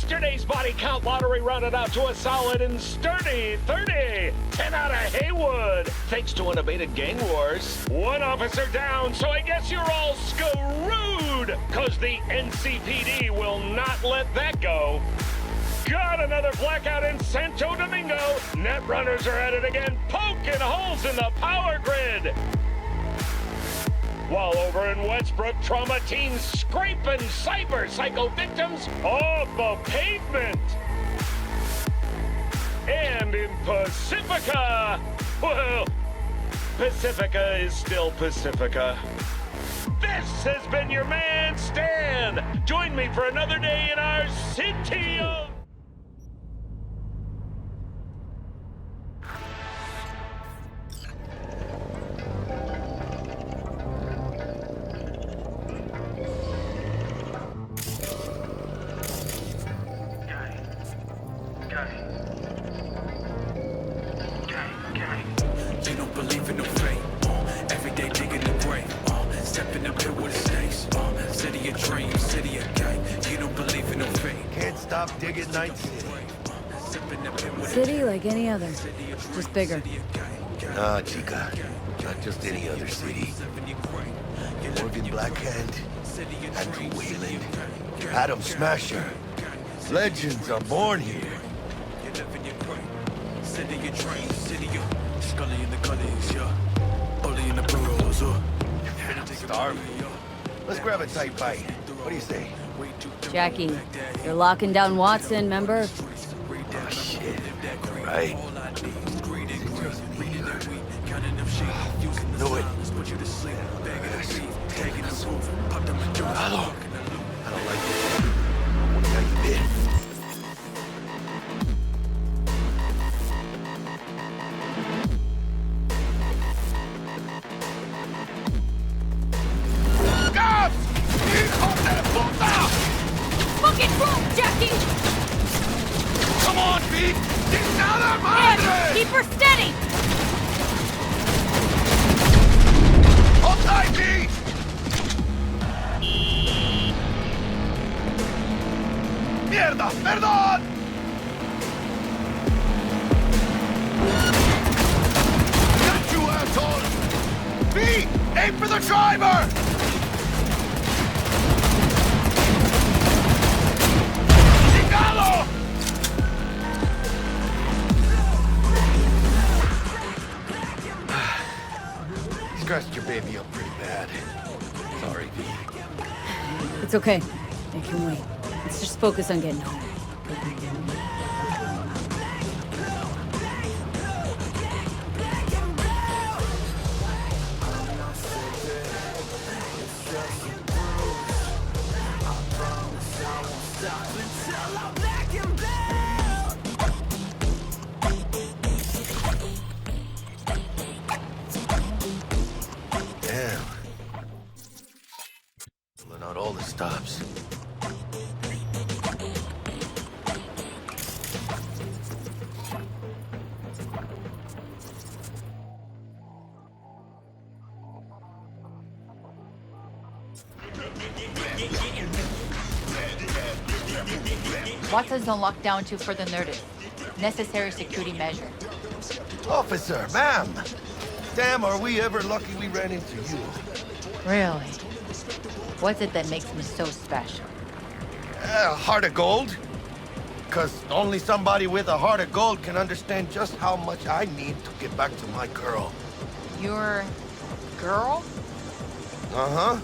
Yesterday's body count lottery rounded out to a solid and sturdy 30. 10 out of Haywood, thanks to unabated gang wars. One officer down, so I guess you're all screwed, cause the NCPD will not let that go. Got another blackout in Santo Domingo. Net runners are at it again, poking holes in the power grid. While over in Westbrook, trauma teens scraping cyber psycho victims off the pavement. And in Pacifica, well, Pacifica is still Pacifica. This has been your man, Stan. Join me for another day in our city of... You don't believe in no fate. Every day digging the grave. Stepping up here with the stakes. City of dreams, city of gang. You don't believe in no fate. Can't stop digging Night City. City like any other, just bigger. Nah, chica. Not just any other city. Morgan Blackhand, Andrew Wayland, Adam Smasher. Legends are born here. City of dreams, city of Scully in the gullies, yeah. Bully in the burrows, I'm starving. Let's grab a tight bite. What do you say? Jackie, you're locking down Watson, remember? Oh, shit. Right. Know it. Hello. I don't like this. What got you bit? Fucking room, Jackie! Come on, Pete! Get out of my Ed, keep her steady! Hold tight, Pete! Mierda! Perdón! Got you, asshole! Pete! Aim for the driver! Scratched your baby up pretty bad. Sorry, V. It's okay. I can wait. Let's just focus on getting home. Damn. Pulling out all the stops. Watson's on lockdown to further notice. Necessary security measure. Officer, ma'am! Damn, are we ever lucky we ran into you. Really? What's it that makes me so special? Heart of gold? Because only somebody with a heart of gold can understand just how much I need to get back to my girl. Your girl? Uh-huh.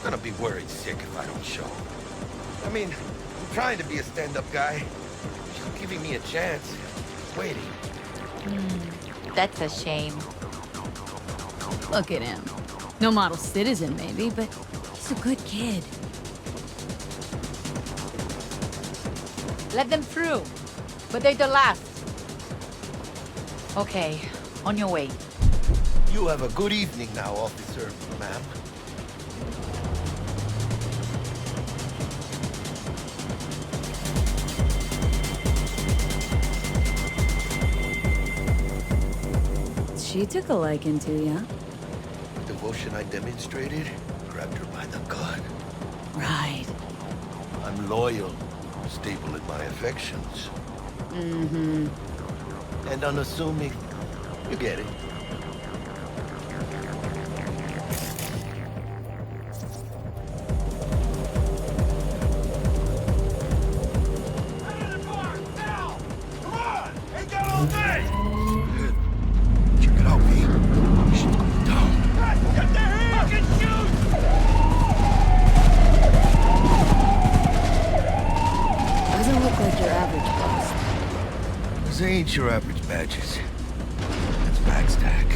Gonna be worried sick if I don't show. I mean, I'm trying to be a stand-up guy. She's giving me a chance. Waiting. That's a shame. Look at him. No model citizen, maybe, but he's a good kid. Let them through. But they're the last. Okay, on your way. You have a good evening now, officer, ma'am. She took a liking to you. Devotion I demonstrated grabbed her by the gut. Right. I'm loyal. unstable in my affections. Mm-hmm. And unassuming. You get it. Check it out, V. Shit's going down. Get the hell! Fucking shoot! Doesn't look like your average boss. These ain't your average badges. That's Backstack.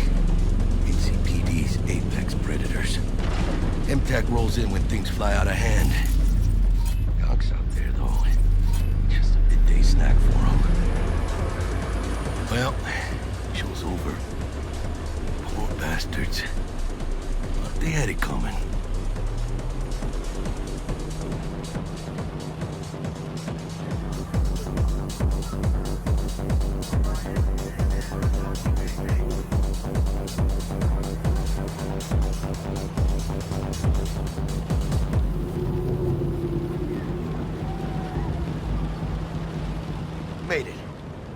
NCPD's apex predators. MTAC rolls in when things fly out of hand. Cox out there, though. Just a midday snack for him. Well, show's over. Poor bastards. But they had it coming. Made it.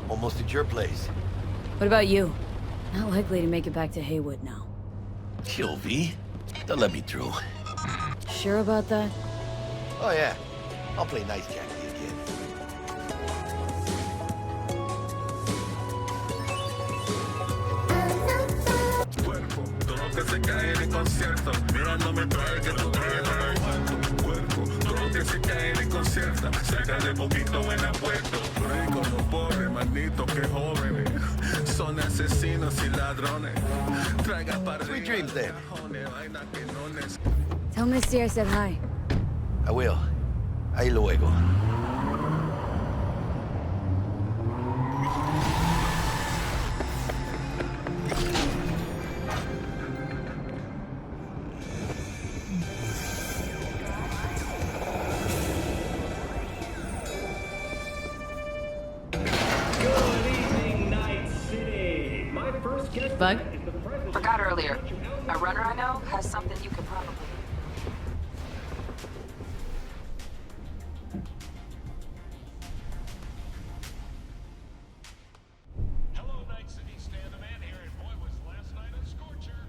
Almost at your place. What about you? Not likely to make it back to Haywood now. Chill, V. They'll let me through. Sure about that? Oh, yeah. I'll play nice Jackie again. Cuerpo, todo que se cae en el concierto, mirándome trae que tú tienes cuerpo, todo que se cae en el concierto, saca de poquito en apuesto, rico, los pobres, malditos que jóvenes, son asesinos y ladrones, traiga para Sweet dreams, then. vaina que no necesitas. Tell Misty I said hi. I will. Ahí luego. Bug? Forgot earlier. A runner I know has something you could probably... Hello, Night City. Stan the Man here, and boy, was last night a scorcher.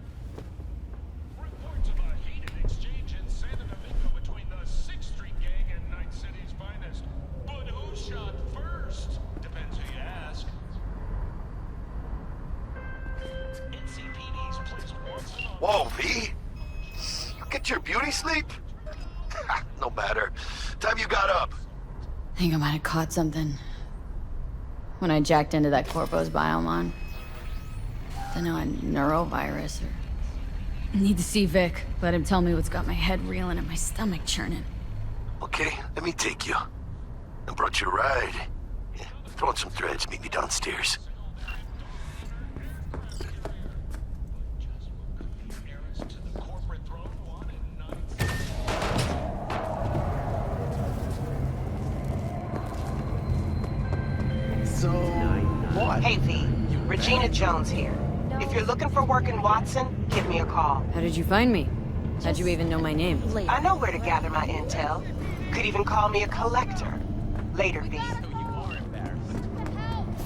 Reports of a heated exchange in San Domingo between the 6th Street Gang and Night City's finest. But who shot first? Depends who you ask. NCPD's placed Watson on... Whoa, V. You get your beauty sleep? No matter. Time you got up. I think I might have caught something. When I jacked into that Corpo's biomon. Don't know, a neurovirus or... Need to see Vic. Let him tell me what's got my head reeling and my stomach churning. Okay, let me take you. I brought you a ride. Yeah, throw on some threads, meet me downstairs. Hey V, Regina Jones here. If you're looking for work in Watson, give me a call. How did you find me? How'd you even know my name? I know where to gather my intel. Could even call me a collector. Later, V.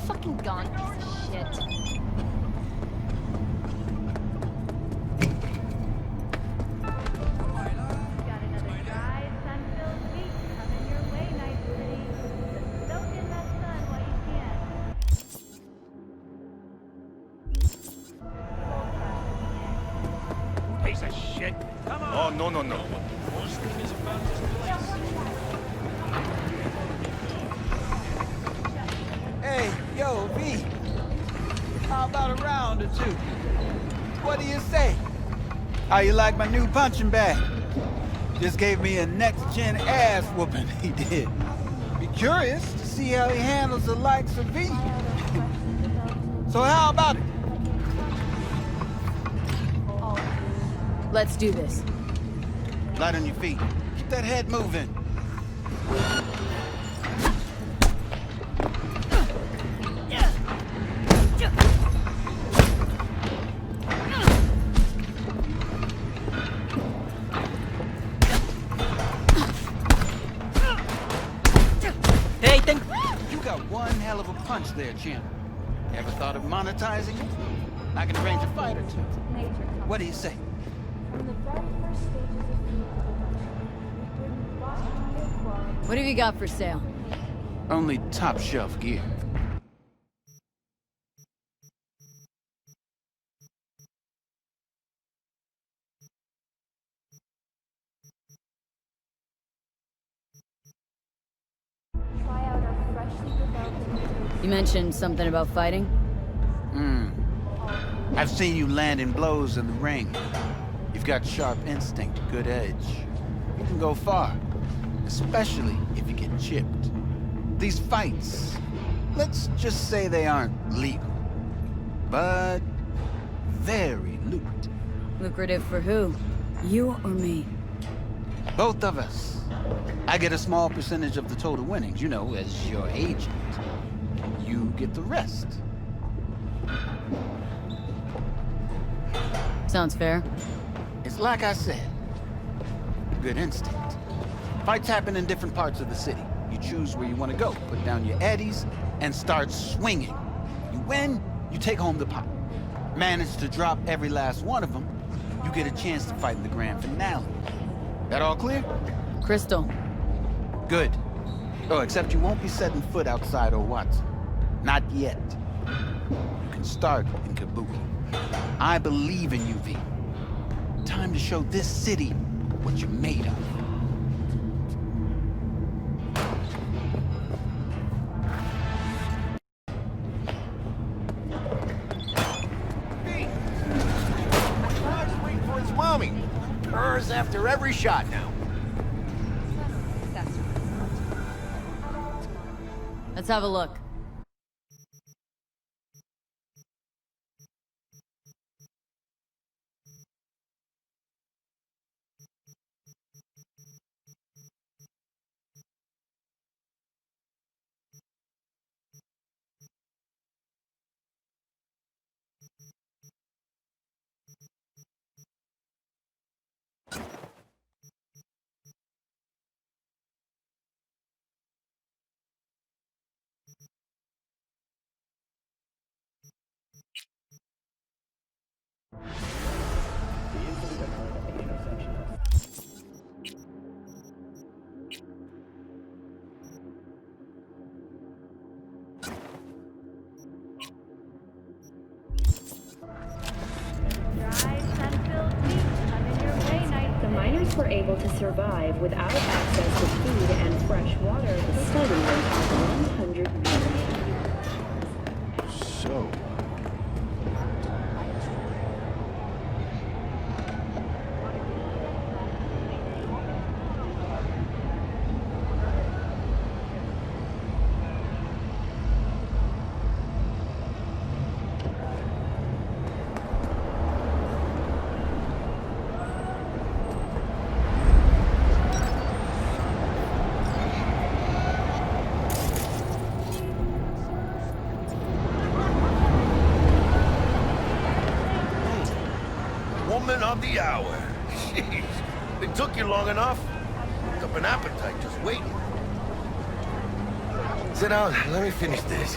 Fucking gone piece of shit. Got another dry, sun-filled week coming your way, Night City. Soak in that sun while you can. Piece of shit. Come on. Oh, no. Hey, yo, V. How about a round or two? What do you say? How you like my new punching bag? Just gave me a next-gen ass whooping, he did. Be curious to see how he handles the likes of V. So how about it? Let's do this. Light on your feet. Keep that head moving. powerful punch there, champ. Ever thought of monetizing it? I can arrange a fight or two. What do you say? From the very first stages of food production, we bring bottom quality. What have you got for sale? Only top shelf gear. Try out our freshly developed. You mentioned something about fighting? I've seen you landing blows in the ring. You've got sharp instinct, good edge. You can go far, especially if you get chipped. These fights, let's just say they aren't legal, but very lucrative. Lucrative for who? You or me? Both of us. I get a small percentage of the total winnings, you know, as your agent. You get the rest. Sounds fair. It's like I said, good instinct. Fights happen in different parts of the city. You choose where you want to go, put down your eddies, and start swinging. You win, you take home the pot. Manage to drop every last one of them, you get a chance to fight in the grand finale. That all clear? Crystal. Good. Oh, except you won't be setting foot outside Watson. Not yet. You can start in Kabuki. I believe in you, V. Time to show this city what you're made of. Just wait for his mommy. Purrs after every shot now. Let's have a look. The miners were able to survive without access to food and fresh water. The study went on 100 years. So, woman of the hour. Jeez, it took you long enough. Picked up an appetite just waiting. Sit down, let me finish this.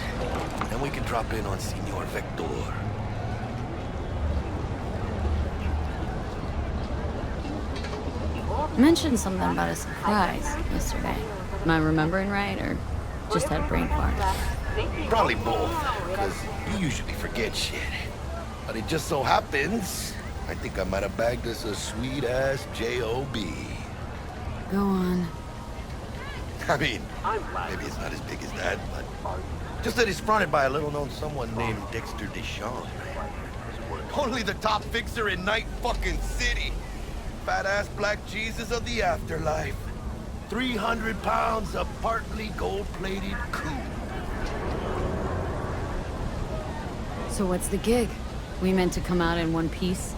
Then we can drop in on Senor Vector. You mentioned something about a surprise yesterday. Am I remembering right, or just had a brain fart? Probably both, because you usually forget shit. But it just so happens, I think I might have bagged us a sweet-ass J.O.B. Go on. I mean, maybe it's not as big as that, but just that it's fronted by a little-known someone named Dexter Deshawn. Only the top fixer in Night fucking City. Fat-ass black Jesus of the afterlife. 300 pounds of partly gold-plated coup. So what's the gig? We meant to come out in one piece?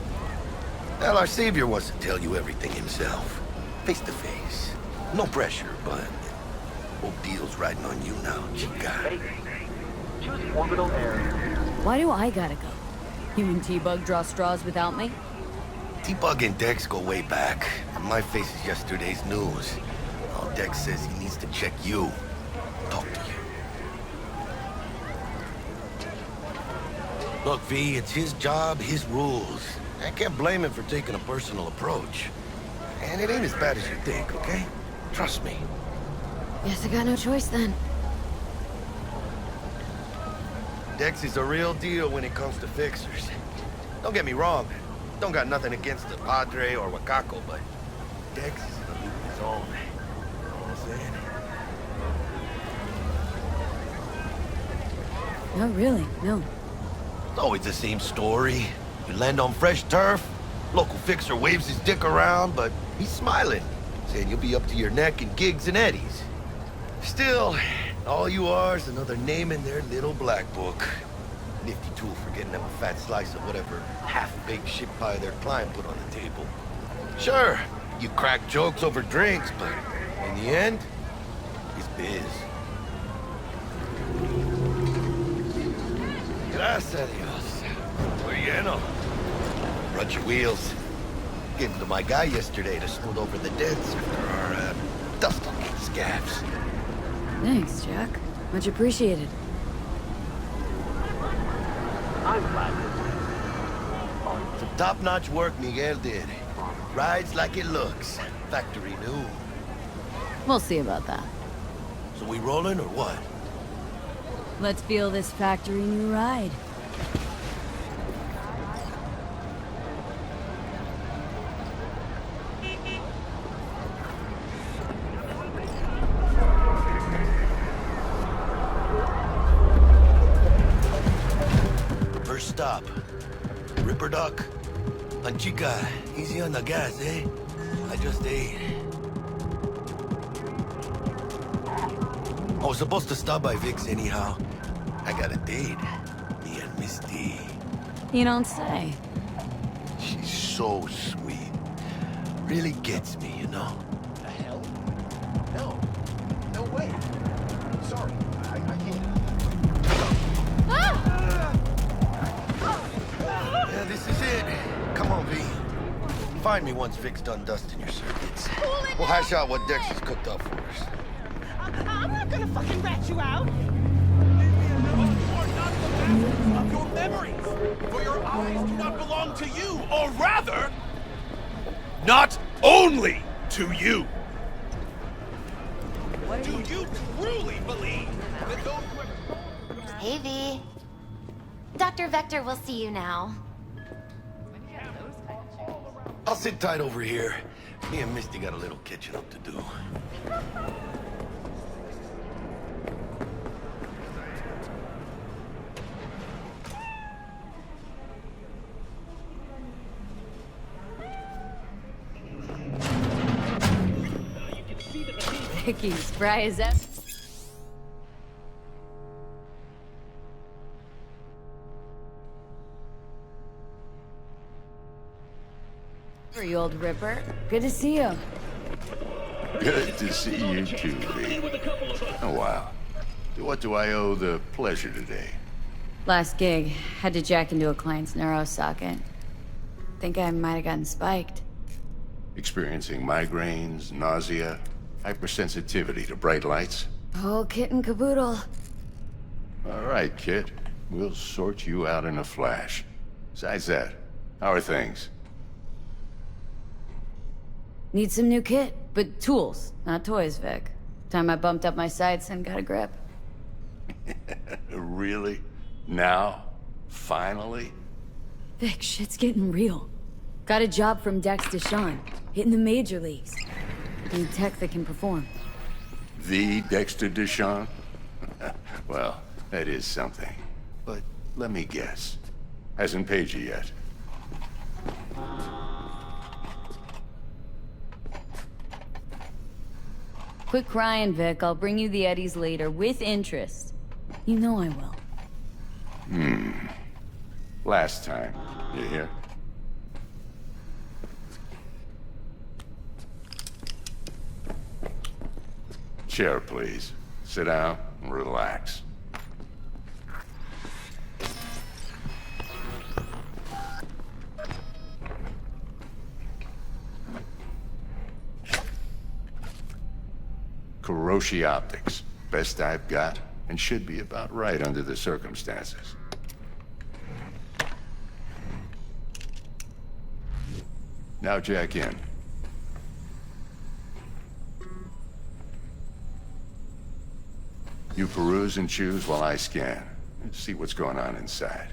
Well, our savior wants to tell you everything himself. Face to face. No pressure, but both deals riding on you now, chica. Choose orbital area. Why do I gotta go? You and T-Bug draw straws without me? T-Bug and Dex go way back. And my face is yesterday's news. Now Dex says he needs to check you. Talk to you. Look, V, it's his job, his rules. I can't blame him for taking a personal approach. And it ain't as bad as you think, okay? Trust me. Guess I got no choice then. Dex is a real deal when it comes to fixers. Don't get me wrong. Don't got nothing against the Padre or Wakako, but Dex is in a league of his own. You know what I'm saying? Not really, no. It's always the same story. You land on fresh turf, local fixer waves his dick around, but he's smiling, saying you'll be up to your neck in gigs and eddies. Still, all you are is another name in their little black book. Nifty tool for getting them a fat slice of whatever half-baked shit pie their client put on the table. Sure, you crack jokes over drinks, but in the end, it's biz. Gracias a Dios. We're lleno. Run your wheels. Gave them to my guy yesterday to smooth over the dents after our dust on the scabs. Thanks, Jack. Much appreciated. I'm glad. Some top-notch work Miguel did. Rides like it looks. Factory new. We'll see about that. So we rolling or what? Let's feel this factory new ride. First stop. Ripper Duck. Chica, easy on the gas, eh? I just ate. I was supposed to stop by Vic's anyhow. I got a date. Me and Misty. You don't say. She's so sweet. Really gets me, you know? The hell? No. No way. Sorry. I can't. Yeah, this is it. Come on, V. Find me once Vic's done dusting your circuits. We'll hash out what Dex has cooked up for us. I'm not gonna fucking rat you out. Of your memories, for your eyes do not belong to you, or rather, not only to you. Do you truly believe that those who have... Hey, V. Dr. Vector will see you now. I'll sit tight over here. Me and Misty got a little catching up to do. Vicky, spry as ever. You old Ripper. Good to see you. Good to see you too, V. Oh, wow. What do I owe the pleasure today? Last gig. Had to jack into a client's neuro socket. Think I might have gotten spiked. Experiencing migraines, nausea, hypersensitivity to bright lights? Oh, kit and caboodle. All right, kid. We'll sort you out in a flash. Besides that, how are things? Need some new kit, but tools, not toys, Vic. Time I bumped up my sights and got a grip. Really? Now? Finally? Vic, shit's getting real. Got a job from Dex DeShawn, hitting the major leagues. Need tech that can perform. The Dexter DeShawn? Well, that is something. But let me guess. Hasn't paid you yet. Quit crying, Vic. I'll bring you the eddies later, with interest. You know I will. Last time. You hear? Chair, please. Sit down and relax. Kuroshi Optics. Best I've got, and should be about right under the circumstances. Now jack in. You peruse and choose while I scan. Let's see what's going on inside.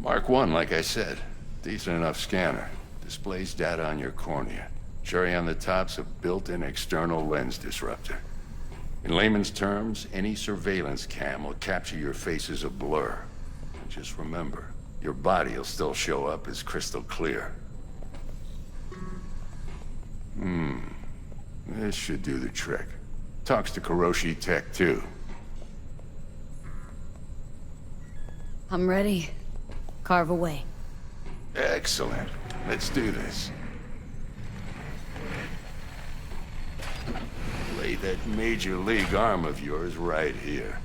Mark 1, like I said. Decent enough scanner. Displays data on your cornea. Cherry on the top's a built-in external lens disruptor. In layman's terms, any surveillance cam will capture your face as a blur. Just remember, your body will still show up as crystal clear. This should do the trick. Talks to Kuroshi Tech, too. I'm ready. Carve away. Excellent. Let's do this. Lay that major league arm of yours right here.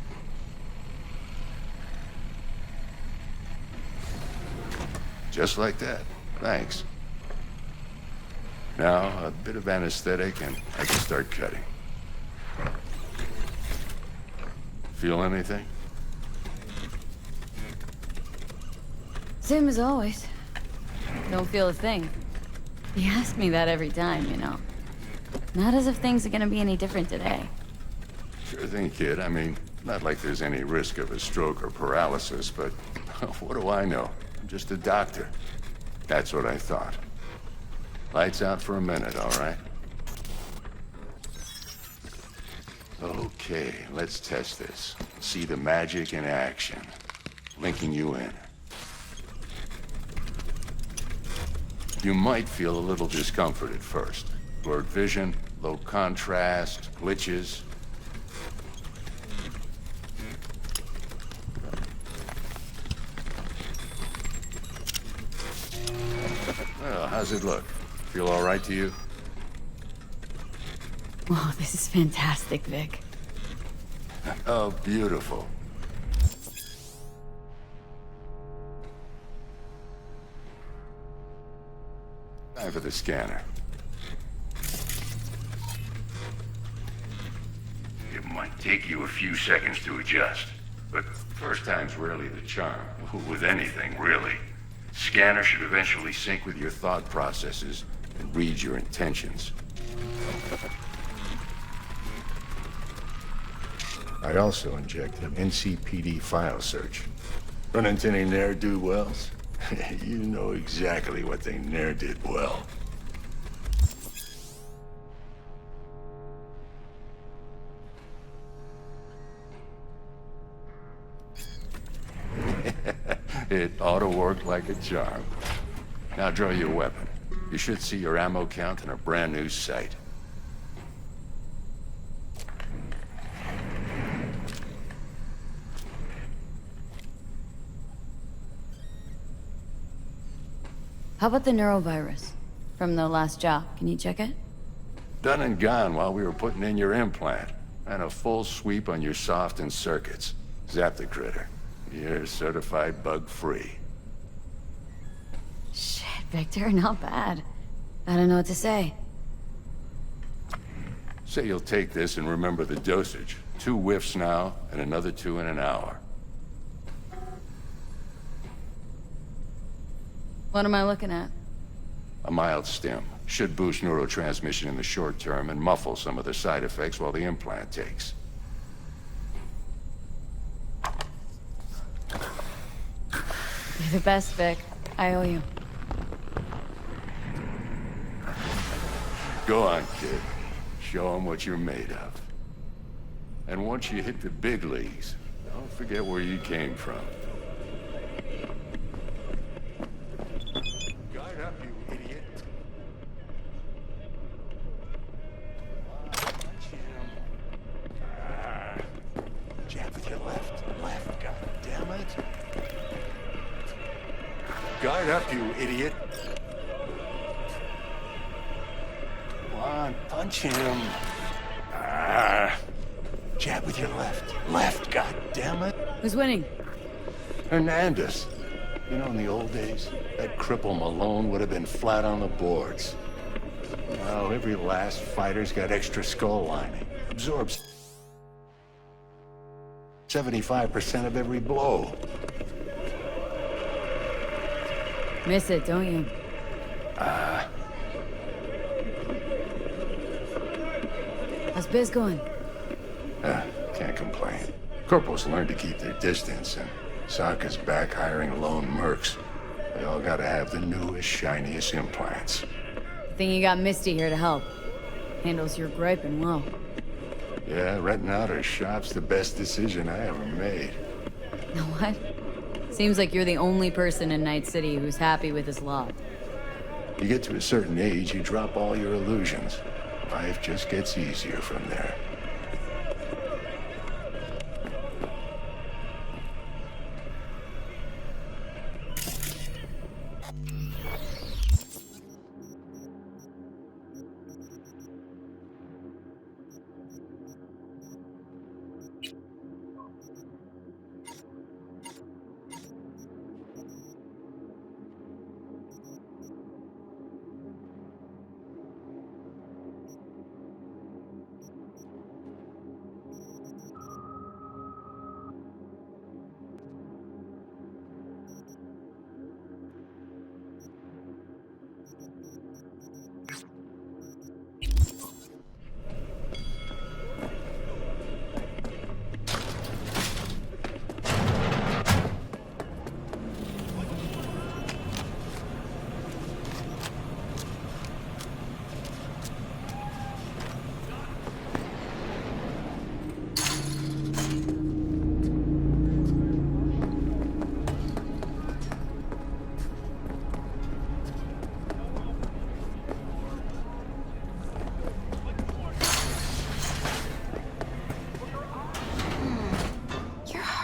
Just like that. Thanks. Now, a bit of anesthetic and I can start cutting. Feel anything? Same as always. Don't feel a thing. You ask me that every time, you know. Not as if things are gonna be any different today. Sure thing, kid. I mean, not like there's any risk of a stroke or paralysis, but what do I know? I'm just a doctor. That's what I thought. Lights out for a minute, all right? Okay, let's test this. See the magic in action. Linking you in. You might feel a little discomfort at first. Blurred vision, low contrast, glitches. Well, how's it look? Feel all right to you? Whoa, this is fantastic, Vic. Oh, beautiful. Time for the scanner. It might take you a few seconds to adjust, but first time's rarely the charm. With anything, really. Scanner should eventually sync with your thought processes and read your intentions. I also inject an NCPD file search. Run into any ne'er-do-wells? You know exactly what they ne'er did well. It ought to work like a charm. Now draw your weapon. You should see your ammo count in a brand new sight. How about the neurovirus? From the last job, can you check it? Done and gone while we were putting in your implant. And a full sweep on your soft and circuits. Zap the critter. You're certified bug-free. Shit, Victor, not bad. I don't know what to say. Say you'll take this and remember the dosage. 2 whiffs now, and another 2 in an hour. What am I looking at? A mild stim. Should boost neurotransmission in the short term and muffle some of the side effects while the implant takes. You're the best, Vic. I owe you. Go on, kid. Show them what you're made of. And once you hit the big leagues, don't forget where you came from. Guard up, you idiot. Jab with your left. God damn it. Guard up, you idiot. on, punch him. Ah. Jab with your left. Left, goddammit. Who's winning? Hernandez. You know, in the old days, that cripple Malone would have been flat on the boards. Now, every last fighter's got extra skull lining. Absorbs 75% of every blow. Miss it, don't you? How's biz going? Can't complain. Corpos learned to keep their distance, and Sokka's back hiring lone mercs. They all gotta have the newest, shiniest implants. Good thing you got Misty here to help. Handles your griping well. Yeah, renting out her shop's the best decision I ever made. Know what? Seems like you're the only person in Night City who's happy with his lot. You get to a certain age, you drop all your illusions. Life just gets easier from there.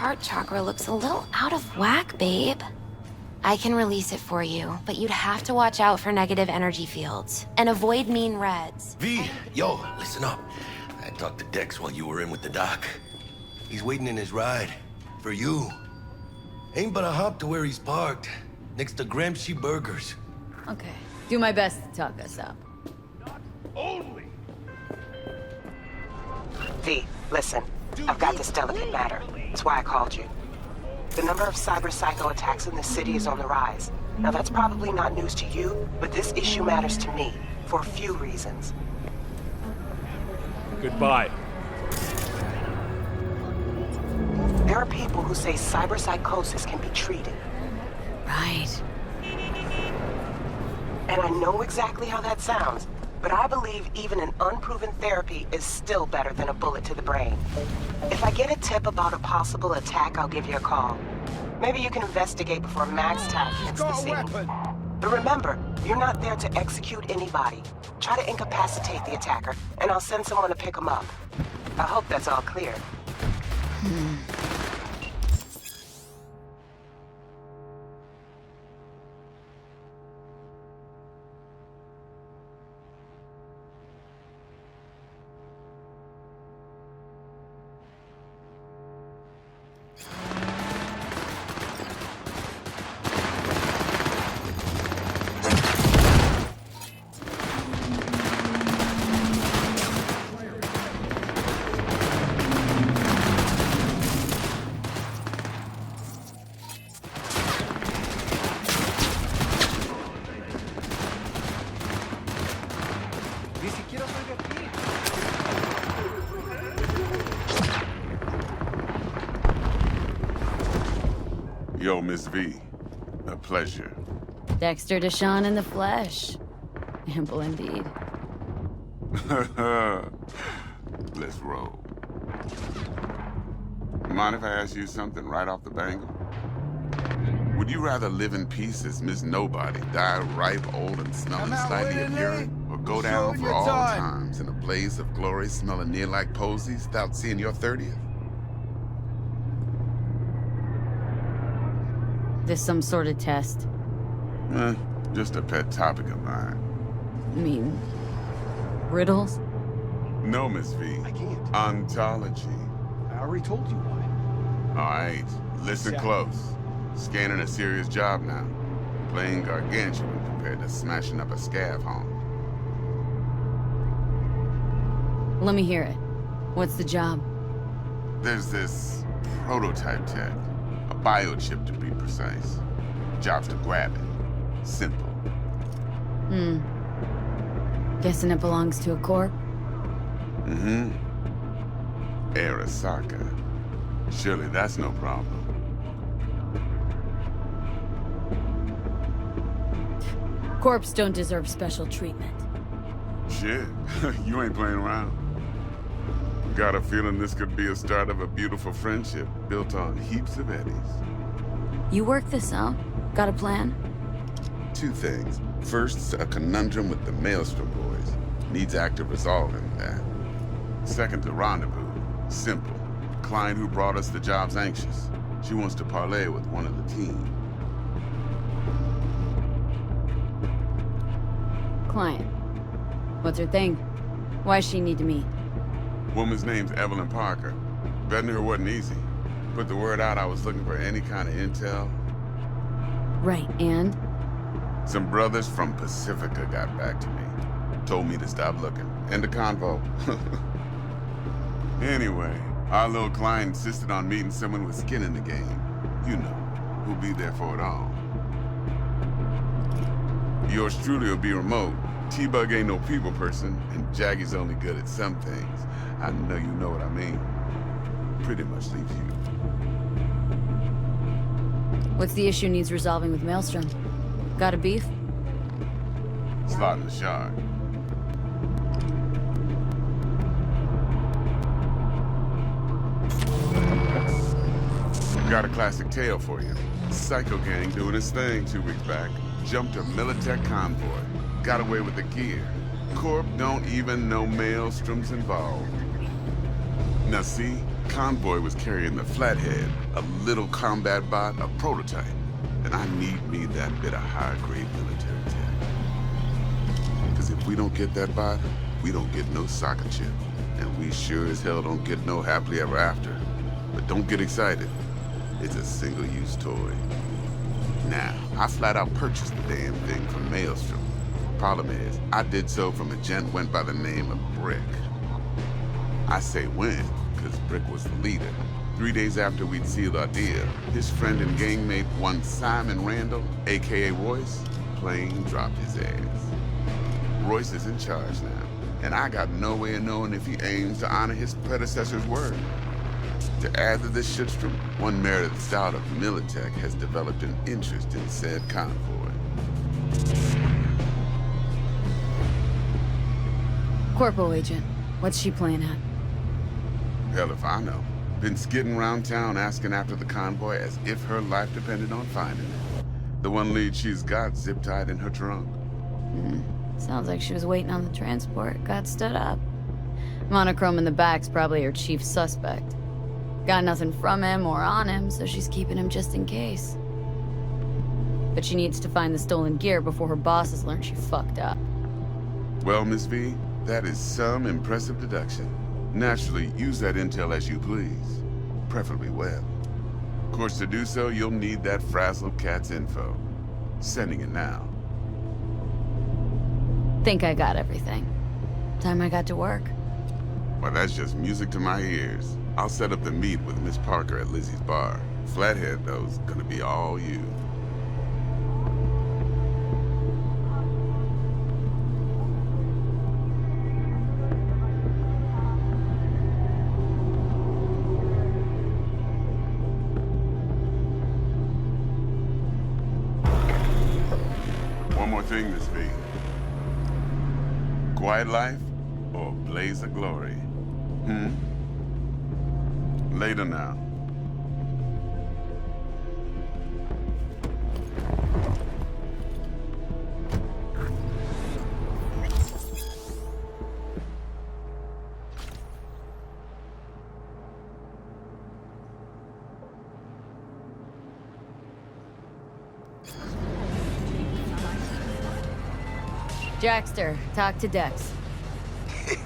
Heart chakra looks a little out of whack, babe. I can release it for you, but you'd have to watch out for negative energy fields and avoid mean reds. V, yo, listen up. I talked to Dex while you were in with the doc. He's waiting in his ride. For you. Ain't but a hop to where he's parked. Next to Gramsci Burgers. Okay. Do my best to talk us up. Only. V, listen. I've got this delicate matter. That's why I called you. The number of cyber psycho attacks in the city is on the rise. Now that's probably not news to you, but this issue matters to me for a few reasons. Goodbye. There are people who say cyber psychosis can be treated. Right. And I know exactly how that sounds, but I believe even an unproven therapy is still better than a bullet to the brain. If I get a tip about a possible attack, I'll give you a call. Maybe you can investigate before Max Tack hits the scene. But remember, you're not there to execute anybody. Try to incapacitate the attacker, and I'll send someone to pick him up. I hope that's all clear. Yo, Miss V. A pleasure. Dexter Deshawn in the flesh. Ample indeed. Let's roll. Mind if I ask you something right off the bangle? Would you rather live in peace as Miss Nobody, die ripe, old, and smelling slightly of urine, or go down for all times in a blaze of glory smelling near like posies without seeing your 30th? This some sort of test? Just a pet topic of mine. I mean, Riddles? No, Miss V. I can't. Ontology. I already told you why. Alright, listen close. Scanning a serious job now. Playing gargantuan compared to smashing up a scav home. Let me hear it. What's the job? There's this prototype tech. A biochip to be precise. Job's to grab it. Simple. Guessing it belongs to a corp? Mm-hmm. Arasaka. Surely that's no problem. Corps don't deserve special treatment. Shit, you ain't playing around. Got a feeling this could be a start of a beautiful friendship built on heaps of eddies. You work this out? Got a plan? Two things. First, a conundrum with the Maelstrom boys. Needs active resolving that. Second, a rendezvous. Simple. Client who brought us the job's anxious. She wants to parlay with one of the team. Client. What's her thing? Why's she need to meet? Woman's name's Evelyn Parker. Betting her wasn't easy. Put the word out I was looking for any kind of intel. Right, and? Some brothers from Pacifica got back to me. Told me to stop looking. End of convo. Anyway, our little client insisted on meeting someone with skin in the game. You know, who'll be there for it all. Yours truly will be remote. T-Bug ain't no people person, and Jaggy's only good at some things. I know you know what I mean. Pretty much leaves you. What's the issue needs resolving with Maelstrom? Got a beef? Slot in the shard. Got a classic tale for you. Psycho gang doing his thing 2 weeks back. Jumped a Militech convoy. Got away with the gear. Corp don't even know Maelstrom's involved. Now see, convoy was carrying the Flathead, a little combat bot, a prototype. And I need me that bit of high-grade military tech. Because if we don't get that bot, we don't get no soccer chip. And we sure as hell don't get no happily ever after. But don't get excited. It's a single-use toy. Now, I flat out purchased the damn thing from Maelstrom. Problem is, I did so from a gent went by the name of Brick. I say when, because Brick was the leader. 3 days after we'd sealed our deal, his friend and gangmate, one Simon Randall, aka Royce, plain dropped his ass. Royce is in charge now, and I got no way of knowing if he aims to honor his predecessor's word. To add to this shitstorm, one merited stout of Militech has developed an interest in said convoy. Corpo agent. What's she playing at? Hell if I know. Been skidding around town asking after the convoy as if her life depended on finding it. The one lead she's got zip-tied in her trunk. Sounds like she was waiting on the transport, got stood up. Monochrome in the back's probably her chief suspect. Got nothing from him or on him, so she's keeping him just in case. But she needs to find the stolen gear before her bosses learn she fucked up. Well, Miss V, that is some impressive deduction. Naturally, use that intel as you please. Preferably well. Of course, to do so, you'll need that frazzled cat's info. Sending it now. Think I got everything. Time I got to work. Well, that's just music to my ears. I'll set up the meet with Miss Parker at Lizzie's bar. Flathead, though's gonna be all you. One more thing, Miss V. Quiet life or blaze of glory? Later now. Jackster, talk to Dex.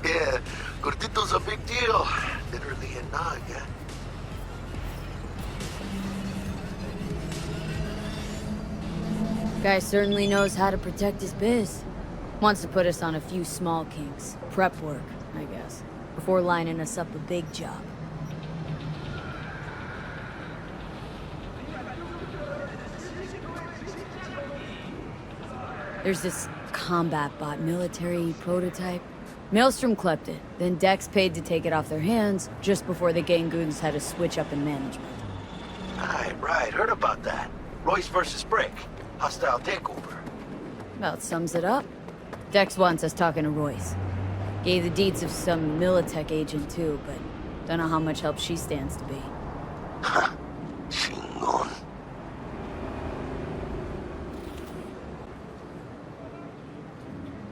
Yeah, Gordito's a big deal. Literally and not, yeah. Guy certainly knows how to protect his biz. Wants to put us on a few small kinks. Prep work, I guess. Before lining us up a big job. There's this combat bot military prototype. Maelstrom clept it, then Dex paid to take it off their hands just before the Gangoons had a switch up in management. Right, heard about that. Royce versus Brick. Hostile takeover. About sums it up. Dex wants us talking to Royce. Gave the deets of some Militech agent too, but don't know how much help she stands to be. Chingon.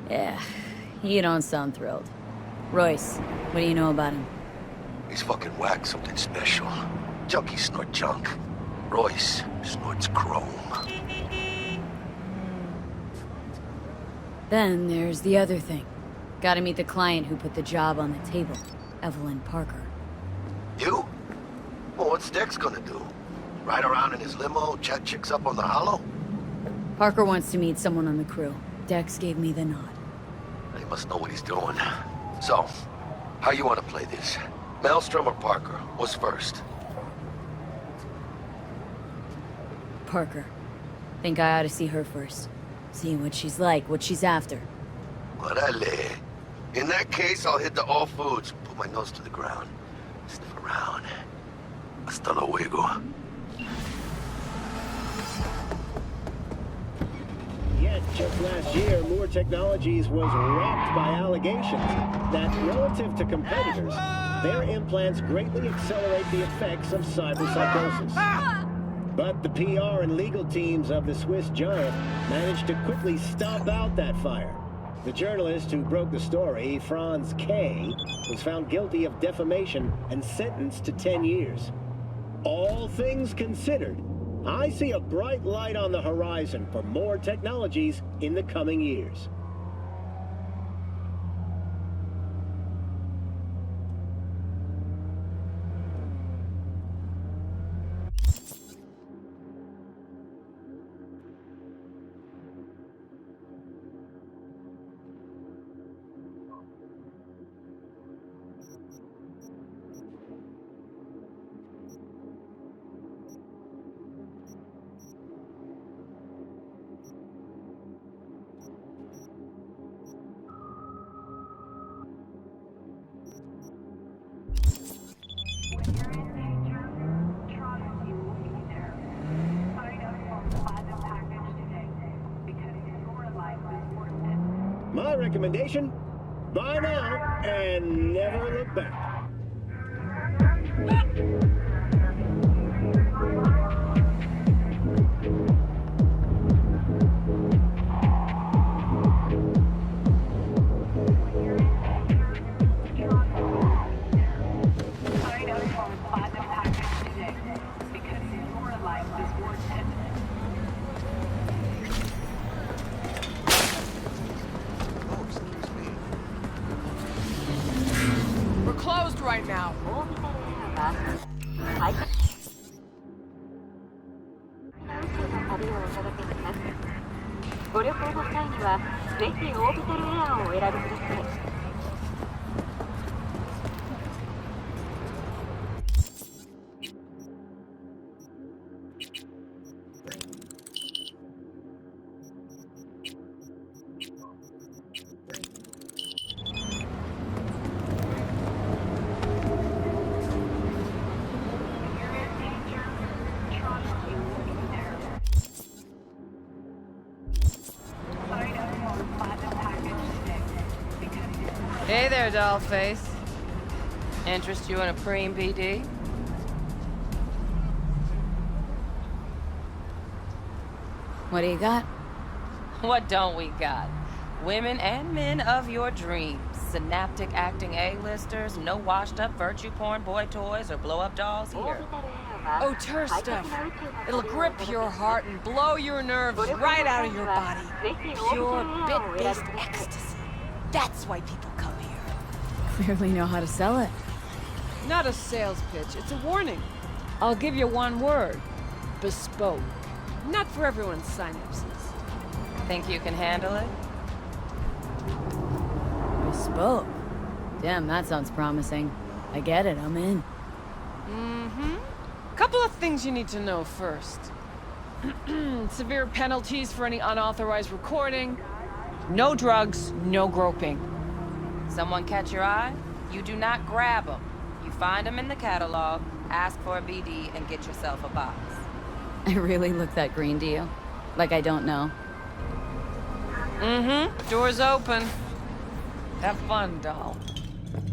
Yeah, you don't sound thrilled. Royce, what do you know about him? He's fucking whack, something special. Junkies snort junk. Royce snorts chrome. Then there's the other thing. Gotta meet the client who put the job on the table, Evelyn Parker. You? Well, what's Dex gonna do? Ride around in his limo, chat chicks up on the hollow? Parker wants to meet someone on the crew. Dex gave me the nod. He must know what he's doing. So, how you want to play this? Maelstrom or Parker? What's first? Parker. Think I ought to see her first. See what she's like, what she's after. Orale. In that case, I'll hit the all foods, put my nose to the ground, sniff around. Hasta luego. Yet, just last year, Moore Technologies was rocked by allegations that, relative to competitors, their implants greatly accelerate the effects of cyberpsychosis. But the PR and legal teams of the Swiss giant managed to quickly stomp out that fire. The journalist who broke the story, Franz K., was found guilty of defamation and sentenced to 10 years. All things considered, I see a bright light on the horizon for Moore Technologies in the coming years. My recommendation, buy now and never look back. We're closed right now. ご旅行の際にはぜひオービタルエアーをお選びください。Hey there, dollface. Interest you in a preem BD? What do you got? What don't we got? Women and men of your dreams. Synaptic acting A-listers, no washed-up virtue porn boy toys or blow-up dolls here. Oh, tour stuff. It'll grip your heart and blow your nerves right out of your body. Pure bit-based ecstasy. That's why people come here. Clearly know how to sell it. Not a sales pitch, it's a warning. I'll give you one word. Bespoke. Not for everyone's synapses. Think you can handle it? Bespoke? Damn, that sounds promising. I get it, I'm in. Mm-hmm. Couple of things you need to know first. Severe penalties for any unauthorized recording. No drugs, no groping. Someone catch your eye? You do not grab them. You find them in the catalog, ask for a BD, and get yourself a box. I really look that green to you? Like I don't know. Mm-hmm. Door's open. Have fun, doll.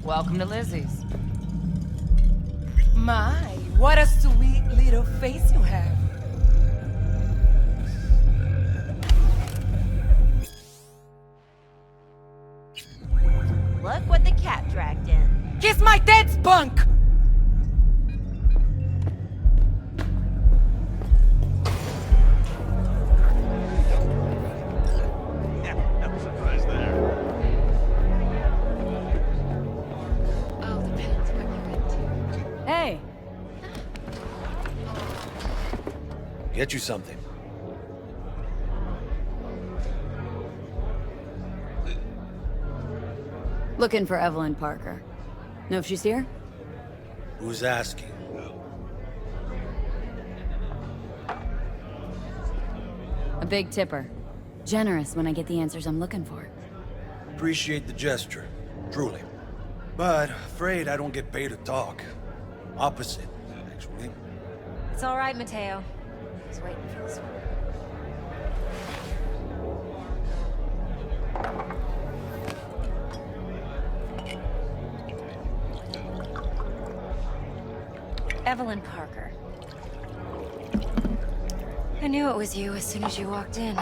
Welcome to Lizzie's. My, what a sweet little face you have. Look what the cat dragged in. Kiss my dead spunk! No surprise there. Oh, depends what you're into. Hey! Get you something. Looking for Evelyn Parker. Know if she's here? Who's asking? A big tipper. Generous when I get the answers I'm looking for. Appreciate the gesture, truly. But afraid I don't get paid to talk. Opposite, actually. It's all right, Mateo. Just waiting for this one. Evelyn Parker. I knew it was you as soon as you walked in.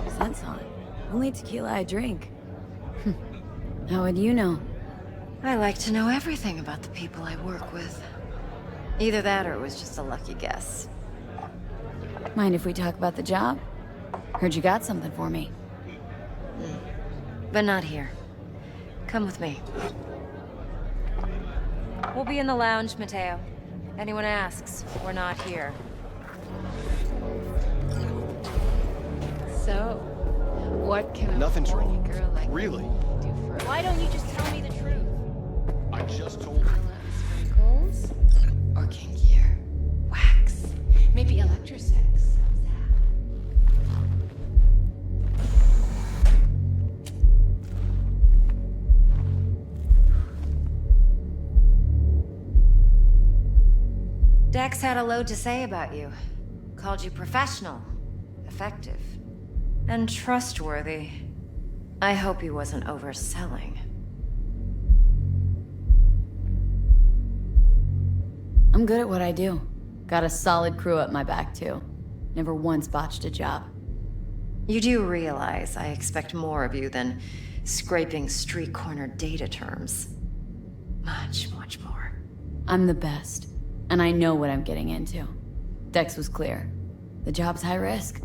Sense on. Only tequila I drink. How would you know? I like to know everything about the people I work with. Either that or it was just a lucky guess. Mind if we talk about the job? Heard you got something for me. But not here. Come with me. We'll be in the lounge, Mateo. Anyone asks, we're not here. So, what can a Nothing's horny wrong. girl like Really? me do for Why don't you just tell me the truth? I just told you. Sprinkles? Or kinkier? Wax? Maybe electrosex? Dex had a load to say about you. Called you professional, effective, and trustworthy. I hope he wasn't overselling. I'm good at what I do. Got a solid crew at my back, too. Never once botched a job. You do realize I expect more of you than scraping street corner data terms. Much, much more. I'm the best, and I know what I'm getting into. Dex was clear. The job's high risk.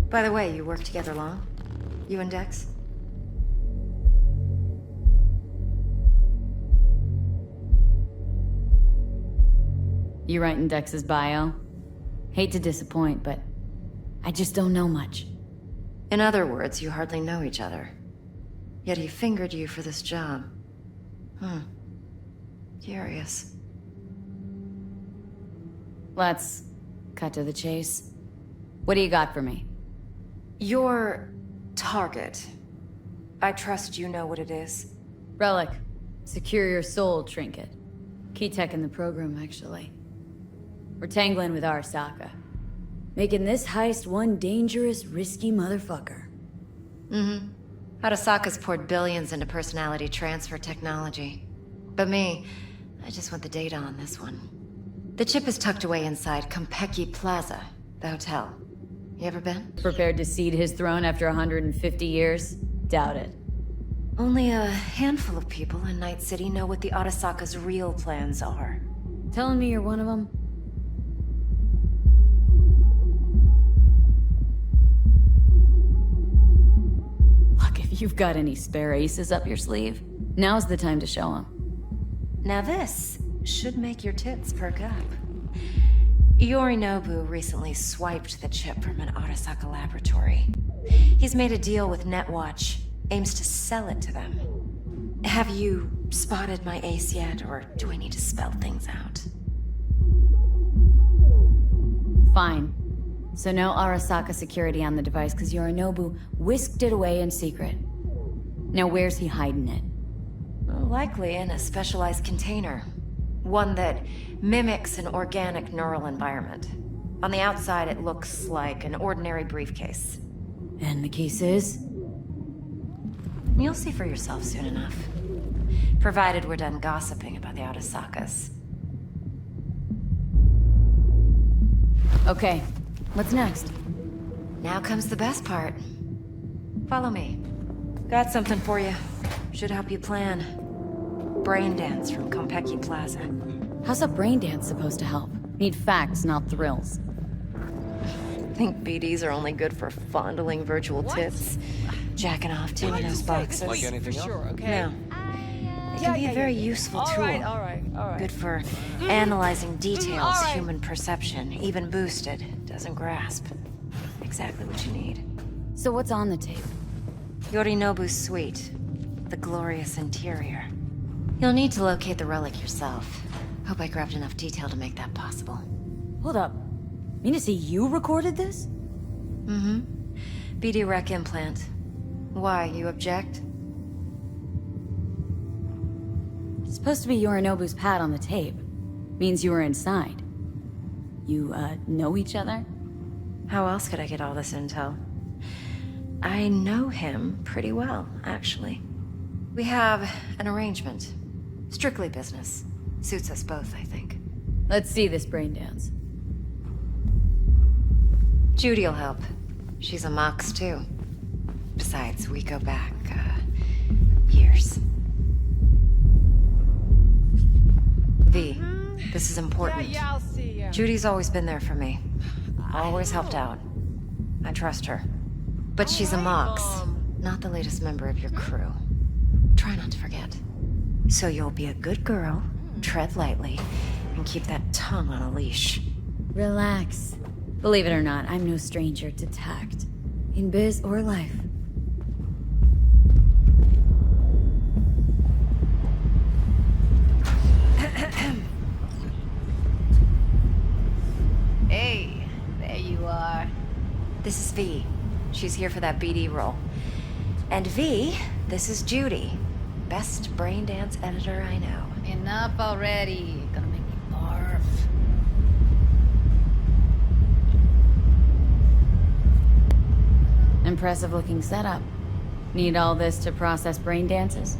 By the way, you work together long? You and Dex? You writing Dex's bio? Hate to disappoint, but I just don't know much. In other words, you hardly know each other. Yet he fingered you for this job. Curious. Let's cut to the chase. What do you got for me? Your target. I trust you know what it is. Relic. Secure your soul trinket. Key tech in the program, actually. We're tangling with Arasaka. Making this heist one dangerous, risky motherfucker. Mm-hmm. Arasaka's poured billions into personality transfer technology. But me, I just want the data on this one. The chip is tucked away inside Konpeki Plaza, the hotel. You ever been? Prepared to cede his throne after 150 years? Doubt it. Only a handful of people in Night City know what the Arasaka's real plans are. Telling me you're one of them? Look, if you've got any spare aces up your sleeve, now's the time to show them. Now this should make your tits perk up. Yorinobu recently swiped the chip from an Arasaka laboratory. He's made a deal with Netwatch, aims to sell it to them. Have you spotted my ace yet, or do I need to spell things out? Fine. So no Arasaka security on the device, because Yorinobu whisked it away in secret. Now where's he hiding it? Well, likely in a specialized container. One that mimics an organic neural environment. On the outside, it looks like an ordinary briefcase. And the case is? You'll see for yourself soon enough. Provided we're done gossiping about the Arasakas. Okay, what's next? Now comes the best part. Follow me. Got something for you. Should help you plan. Brain dance from Konpeki Plaza. How's a brain dance supposed to help? Need facts, not thrills. Think BDs are only good for fondling virtual tits? Jacking off too in those boxes? Like anything else? Sure, okay. No. It can be a very useful tool. All right. Good for analyzing details human perception, even boosted, doesn't grasp. Exactly what you need. So what's on the tape? Yorinobu's suite. The glorious interior. You'll need to locate the relic yourself. Hope I grabbed enough detail to make that possible. Hold up. Mean to say you recorded this? Mm-hmm. BD Rec implant. Why, you object? It's supposed to be Yorinobu's pad on the tape. Means you were inside. You, know each other? How else could I get all this intel? I know him pretty well, actually. We have an arrangement. Strictly business. Suits us both, I think. Let's see this brain dance. Judy'll help. She's a Mox, too. Besides, we go back, years. V, this is important. Yeah, I'll see ya. Judy's always been there for me. Always helped out. I trust her. But she's a Mox, not the latest member of your crew. Try not to forget. So you'll be a good girl, tread lightly, and keep that tongue on a leash. Relax. Believe it or not, I'm no stranger to tact. In biz or life. Hey, there you are. This is V. She's here for that BD role. And V, this is Judy. Best brain dance editor I know. Enough already. Gonna make me barf. Impressive looking setup. Need all this to process brain dances?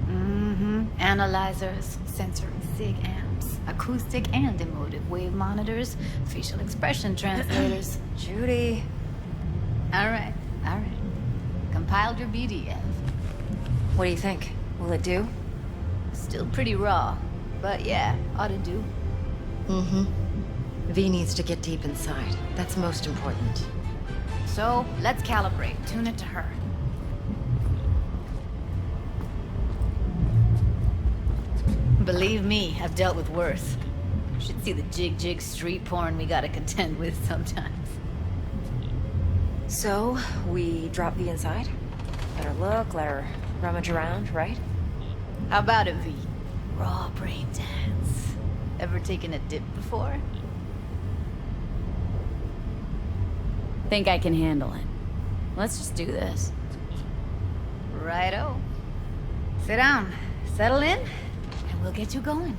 Mm-hmm. Analyzers, sensory sig amps, acoustic and emotive wave monitors, facial expression translators. Judy. All right. Compiled your BDF. What do you think? Will it do? Still pretty raw, but yeah, ought to do. Mm-hmm. V needs to get deep inside. That's most important. So, let's calibrate. Tune it to her. Believe me, I've dealt with worse. Should see the jig street porn we gotta contend with sometimes. So, we drop V inside? Let her look, let her rummage around, right? How about it, V? Raw brain dance. Ever taken a dip before? Think I can handle it. Let's just do this. Righto. Sit down, settle in, and we'll get you going.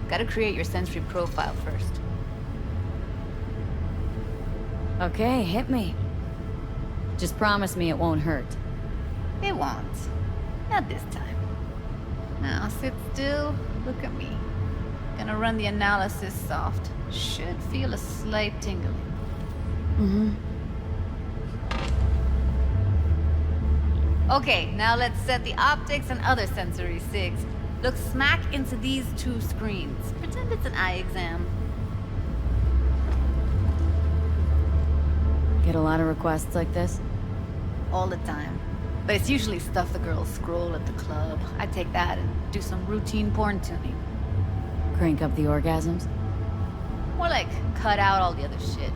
Gotta create your sensory profile first. Okay, hit me. Just promise me it won't hurt. It won't. Not this time. Now sit still, look at me. Gonna run the analysis soft. Should feel a slight tingling. Okay, now let's set the optics and other sensory sigs. Look smack into these two screens. Pretend it's an eye exam. Get a lot of requests like this? All the time. But it's usually stuff the girls scroll at the club. I take that and do some routine porn tuning. Crank up the orgasms? More like cut out all the other shit.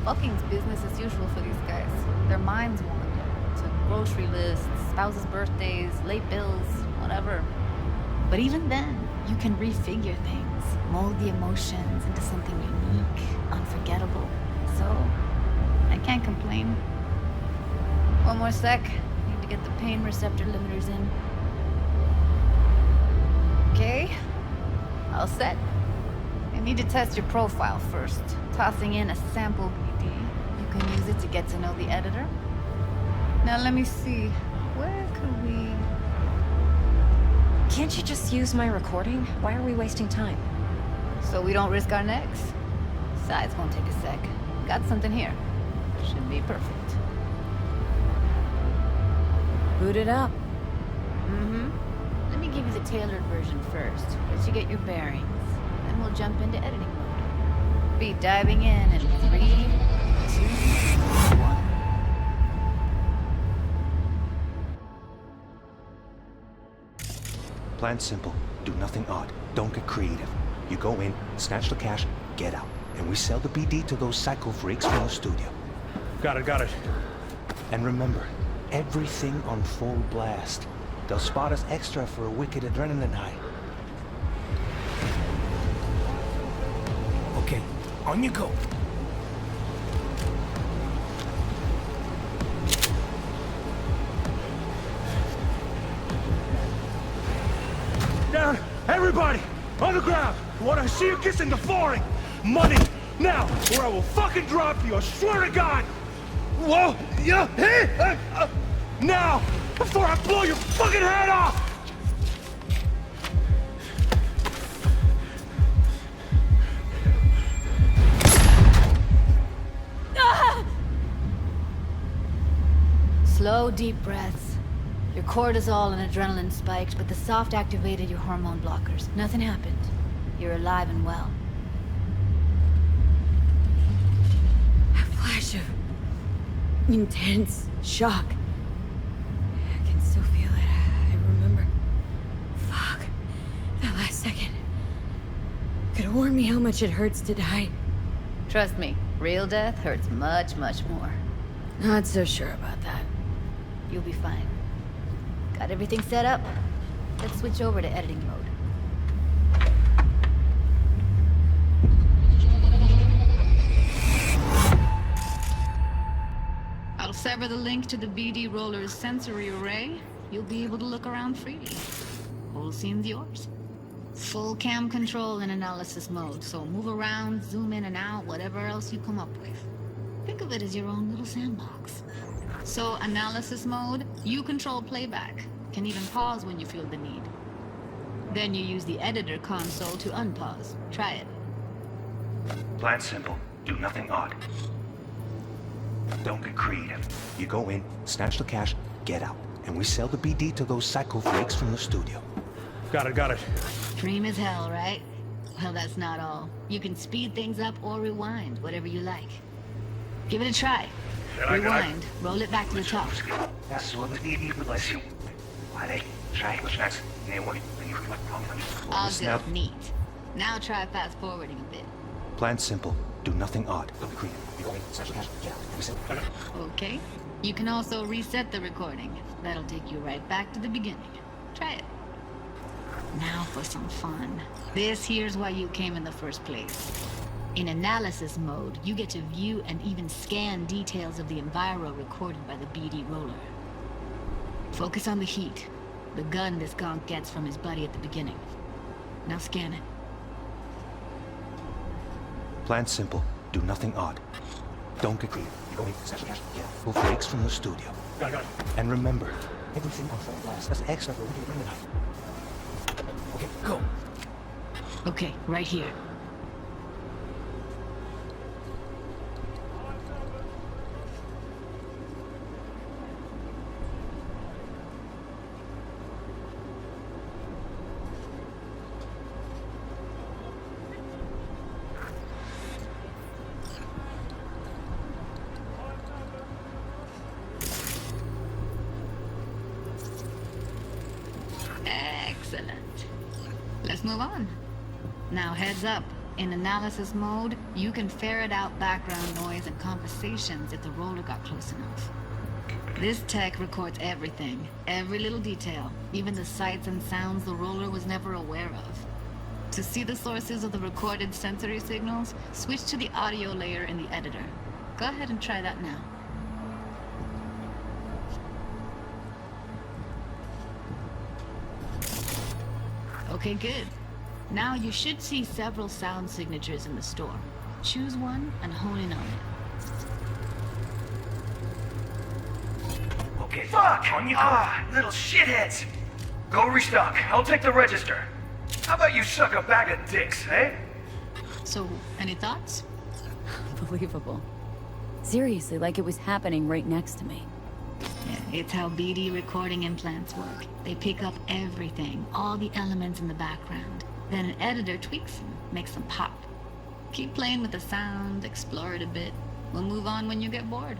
Fucking's business as usual for these guys. Their minds wander to grocery lists, spouses' birthdays, late bills, whatever. But even then, you can refigure things, mold the emotions into something unique, unforgettable. So, I can't complain. One more sec. Need to get the pain receptor limiters in. Okay. All set. I need to test your profile first. Tossing in a sample BD. You can use it to get to know the editor. Now let me see. Where could we... Can't you just use my recording? Why are we wasting time? So we don't risk our necks. Besides, won't take a sec. Got something here. Should be perfect. Boot it up. Let me give you the tailored version first, let you get your bearings. Then we'll jump into editing mode. Be diving in 3, 2, 1. Plan simple. Do nothing odd. Don't get creative. You go in, snatch the cash, get out. And we sell the BD to those psycho freaks from the studio. Got it. And remember, everything on full blast. They'll spot us extra for a wicked adrenaline high. Okay, on you go. Down! Everybody! On the ground! I want to see you kissing the flooring! Money! Now! Or I will fucking drop you! I swear to God! Whoa! Yeah! Hey! Now! Before I blow your fucking head off! Slow, deep breaths. Your cortisol and adrenaline spiked, but the soft activated your hormone blockers. Nothing happened. You're alive and well. A flash of intense shock. I can still feel it. I remember. Fuck. That last second. Could have warned me how much it hurts to die. Trust me, real death hurts much, much more. Not so sure about that. You'll be fine. Got everything set up? Let's switch over to editing mode. I'll sever the link to the BD Roller's sensory array. You'll be able to look around freely. Whole scene's yours. Full cam control in analysis mode, so move around, zoom in and out, whatever else you come up with. Think of it as your own little sandbox. So, analysis mode, you control playback. Can even pause when you feel the need. Then you use the editor console to unpause. Try it. Plan simple. Do nothing odd. Don't get creative. You go in, snatch the cash, get out. And we sell the BD to those psycho freaks from the studio. Got it. Dream as hell, right? Well, that's not all. You can speed things up or rewind, whatever you like. Give it a try. Rewind. Roll it back to the top. All good. Neat. Now try fast forwarding a bit. Plan simple. Do nothing odd. Okay. You can also reset the recording. That'll take you right back to the beginning. Try it. Now for some fun. This here's why you came in the first place. In analysis mode, you get to view and even scan details of the enviro recorded by the BD Roller. Focus on the heat, the gun this gonk gets from his buddy at the beginning. Now scan it. Plan simple. Do nothing odd. Don't get greedy. You go in, snatch the cash, get full flakes from the studio. Got it. And remember, everything on full blast. That's extra. We can bring it up. Okay, go. Okay, right here. Excellent. Let's move on. Now heads up. In analysis mode, you can ferret out background noise and conversations if the roller got close enough. This tech records everything, every little detail, even the sights and sounds the roller was never aware of. To see the sources of the recorded sensory signals, switch to the audio layer in the editor. Go ahead and try that now. Okay, good. Now you should see several sound signatures in the store. Choose one and hone in on it. Okay, fuck! On you go! Little shitheads! Go restock. I'll take the register. How about you suck a bag of dicks, eh? So, any thoughts? Unbelievable. Seriously, like it was happening right next to me. Yeah, it's how BD recording implants work. They pick up everything, all the elements in the background. Then an editor tweaks them, makes them pop. Keep playing with the sound, explore it a bit. We'll move on when you get bored.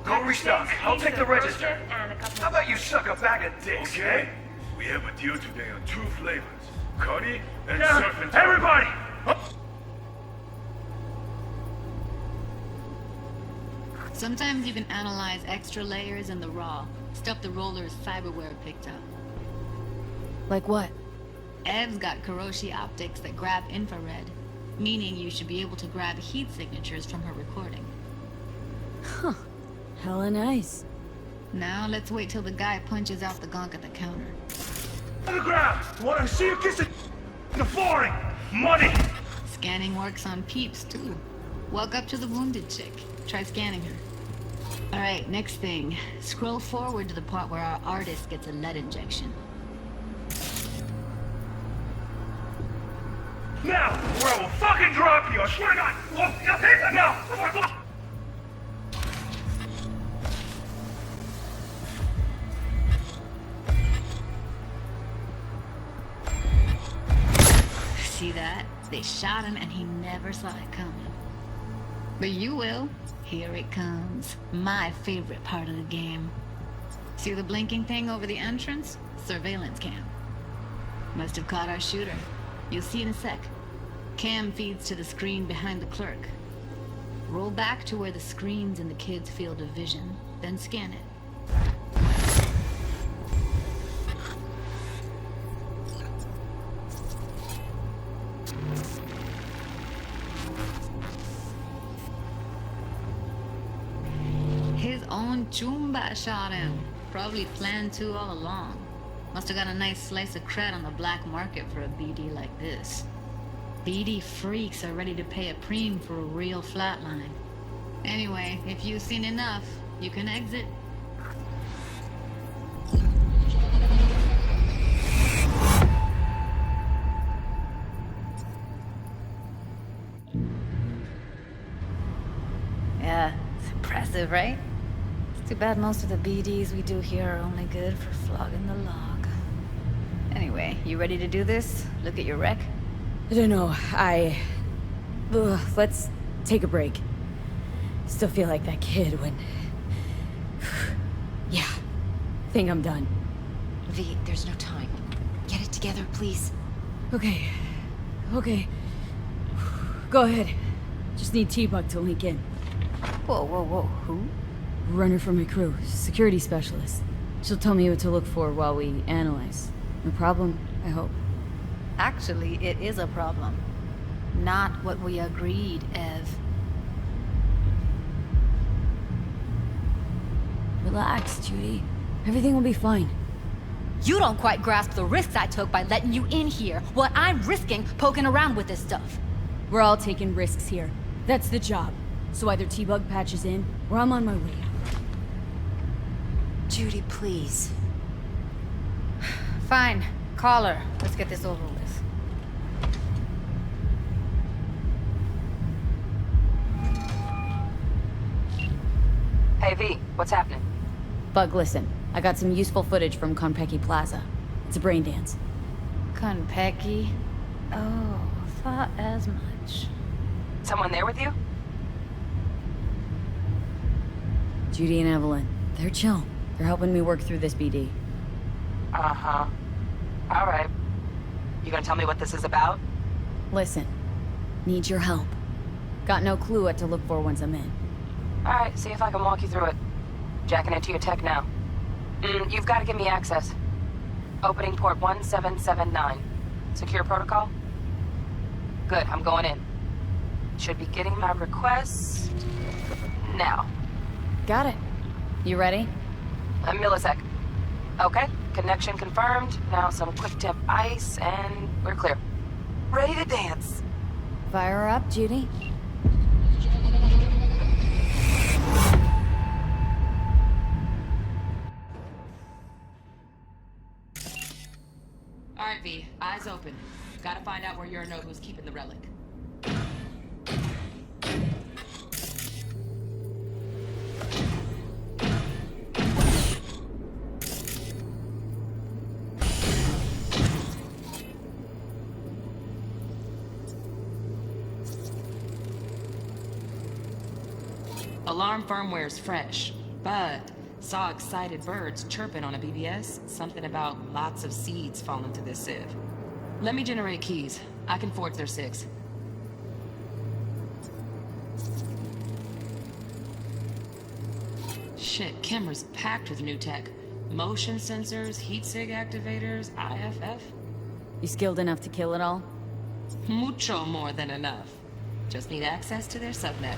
Go restock. I'll take the register. How about you suck a bag of dicks, Okay. eh? We have a deal today on 2 flavors. Cuddy and Yeah, surf and everybody! Sometimes you can analyze extra layers in the raw, stuff the roller's cyberware picked up. Like what? Ev's got Kuroshi optics that grab infrared, meaning you should be able to grab heat signatures from her recording. Huh. Hella nice. Now let's wait till the guy punches out the gonk at the counter. On the ground! Wanna see you kissing the flooring! Money! Scanning works on peeps, too. Walk up to the wounded chick. Try scanning her. Alright, next thing. Scroll forward to the part where our artist gets a lead injection. Now, or I will fucking drop you! I swear to God! Whoa, now! See that? They shot him and he never saw it coming. But you will. Here it comes. My favorite part of the game. See the blinking thing over the entrance? Surveillance cam. Must have caught our shooter. You'll see in a sec. Cam feeds to the screen behind the clerk. Roll back to where the screen's in the kid's field of vision, then scan it. His own Chumba shot him. Probably planned to all along. Must have got a nice slice of cred on the black market for a BD like this. BD freaks are ready to pay a preem for a real flatline. Anyway, if you've seen enough, you can exit. Yeah, it's impressive, right? It's too bad most of the BDs we do here are only good for flogging the log. Anyway, you ready to do this? Look at your wreck? I don't know, let's take a break. Still feel like that kid when... Yeah, think I'm done. V, there's no time. Get it together, please. Okay. Go ahead. Just need T-Bug to link in. Whoa, who? Runner for my crew, security specialist. She'll tell me what to look for while we analyze. No problem, I hope. Actually, it is a problem. Not what we agreed, Ev. Relax, Judy. Everything will be fine. You don't quite grasp the risks I took by letting you in here. What I'm risking poking around with this stuff. We're all taking risks here. That's the job. So either T-Bug patches in, or I'm on my way out. Judy, please. Fine. Call her. Let's get this over with. Hey, V, what's happening? Bug, listen. I got some useful footage from Konpeki Plaza. It's a brain dance. Konpeki? Oh, thought as much. Someone there with you? Judy and Evelyn. They're chill. They're helping me work through this BD. Uh-huh. All right. You gonna tell me what this is about? Listen. Need your help. Got no clue what to look for once I'm in. All right, see if I can walk you through it. Jacking into your tech now. You've got to give me access. Opening port 1779. Secure protocol? Good, I'm going in. Should be getting my request now. Got it. You ready? A millisec. Okay, connection confirmed. Now some quick temp ice, and we're clear. Ready to dance. Fire her up, Judy. Alright, V. Eyes open. Gotta find out where you're know who's keeping the relic. Alarm firmware's fresh, but saw excited birds chirping on a BBS. Something about lots of seeds falling through this sieve. Let me generate keys. I can forge their SIGs. Shit, camera's packed with new tech. Motion sensors, heat sig activators, IFF. You skilled enough to kill it all? Mucho more than enough. Just need access to their subnet.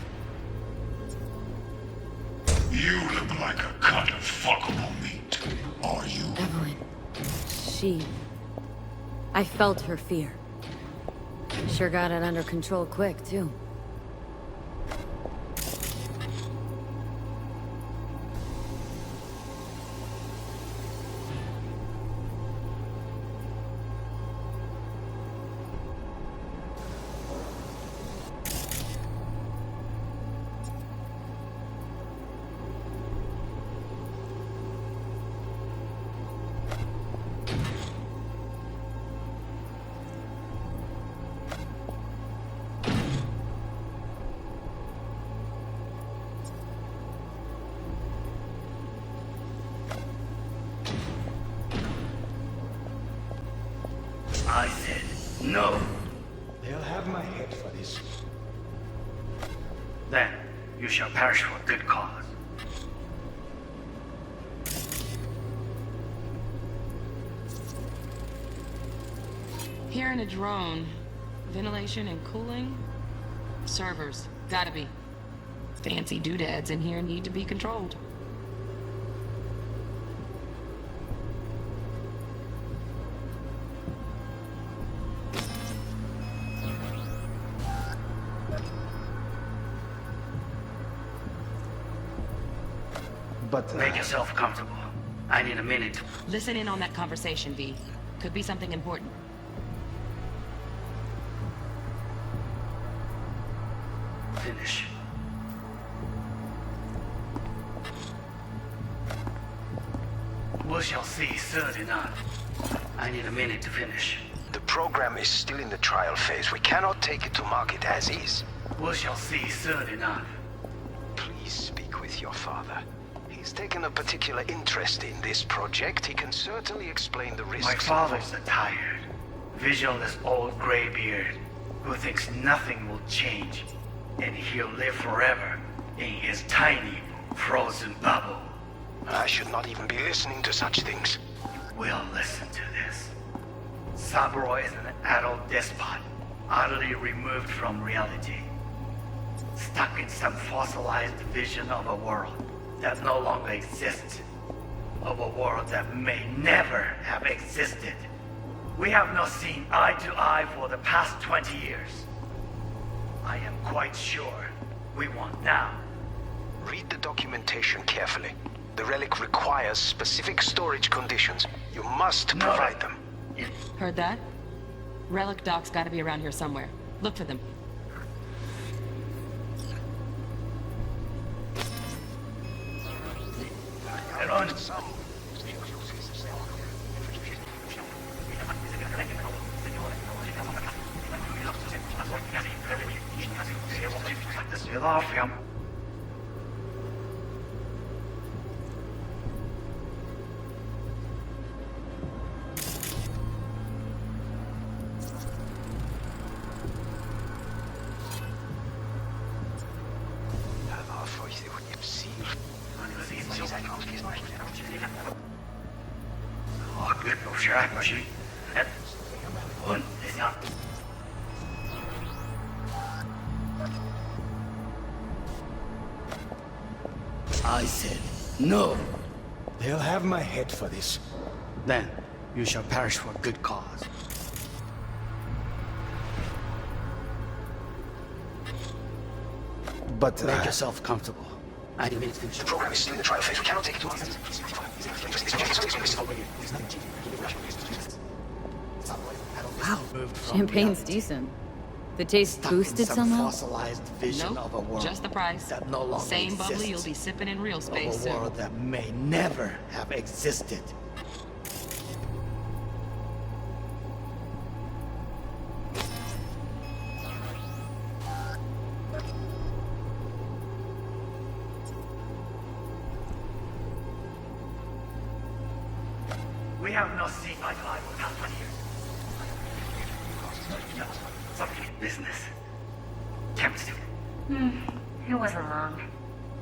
You look like a cut of fuckable meat, are you? Evelyn. She... I felt her fear. Sure got it under control quick, too. I said no. They'll have my head for this. Then you shall perish for a good cause. Here in a drone. Ventilation and cooling? Servers. Gotta be. Fancy doodads in here need to be controlled. But make yourself comfortable. I need a minute. Listen in on that conversation, V. Could be something important. Finish. We shall see soon enough. I need a minute to finish. The program is still in the trial phase. We cannot take it to market as is. We shall see soon enough. Please speak with your father. He's taken a particular interest in this project. He can certainly explain the risks. My father's a tired, visionless old graybeard who thinks nothing will change, and he'll live forever in his tiny, frozen bubble. I should not even be listening to such things. We'll listen to this. Cyberware is an adult despot, utterly removed from reality. Stuck in some fossilized vision of a world that no longer exists. Of a world that may never have existed. We have not seen eye to eye for the past 20 years. I am quite sure we want now. Read the documentation carefully. The relic requires specific storage conditions. You must provide them. Heard that? Relic docs gotta be around here somewhere. Look for them. I said no. They'll have my head for this. Then you shall perish for a good cause. But make yourself comfortable. I didn't mean to finish. The program is still in the trial phase. We cannot take it to us. Wow. Champagne's decent. The taste boosted somehow? Fossilized vision of a world Just the price. that no longer Same bubbly exists. you'll be sipping in real space Of a soon. world that may never have existed. We have not seen eye to eye for the past 20 years. No, something in business. Chemistry. It wasn't long.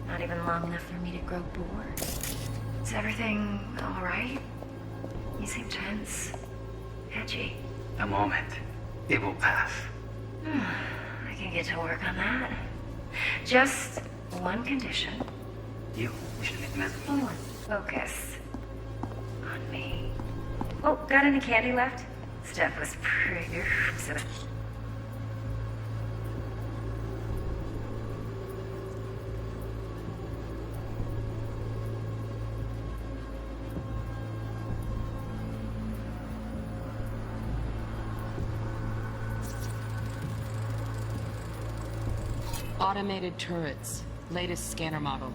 Not even long enough for me to grow bored. Is everything all right? You seem tense. Edgy. A moment. It will pass. I can get to work on that. Just one condition. You should make the Only one. Focus. On me. Oh, got any candy left? Stuff was pretty... Automated turrets. Latest scanner model.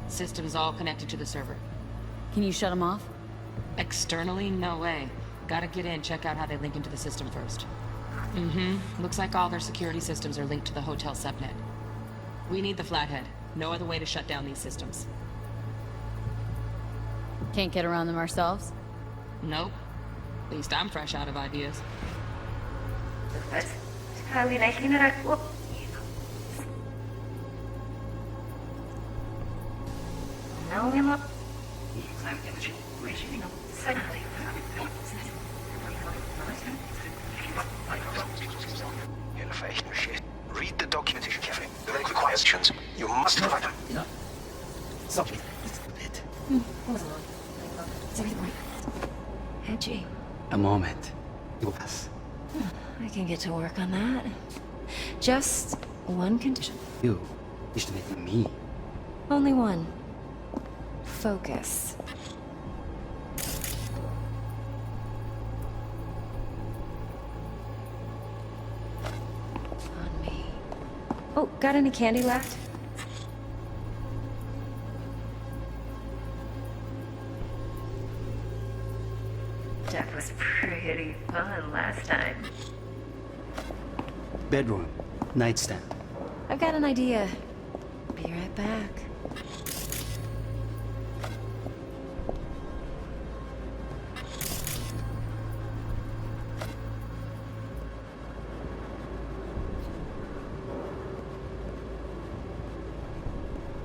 Systems all connected to the server. Can you shut them off? Externally, no way. Gotta get in, check out how they link into the system first. Looks like all their security systems are linked to the hotel subnet. We need the flathead. No other way to shut down these systems. Can't get around them ourselves? Nope. At least I'm fresh out of ideas. Innovation shit. Read the documentation carefully. The relic requires actions. You must provide them. Something. A bit. Edgy. A moment. It will pass. I can get to work on that. Just one condition. You should make me. Only one. Focus. On me. Oh, got any candy left? That was pretty fun last time. Bedroom. Nightstand. I've got an idea. Be right back.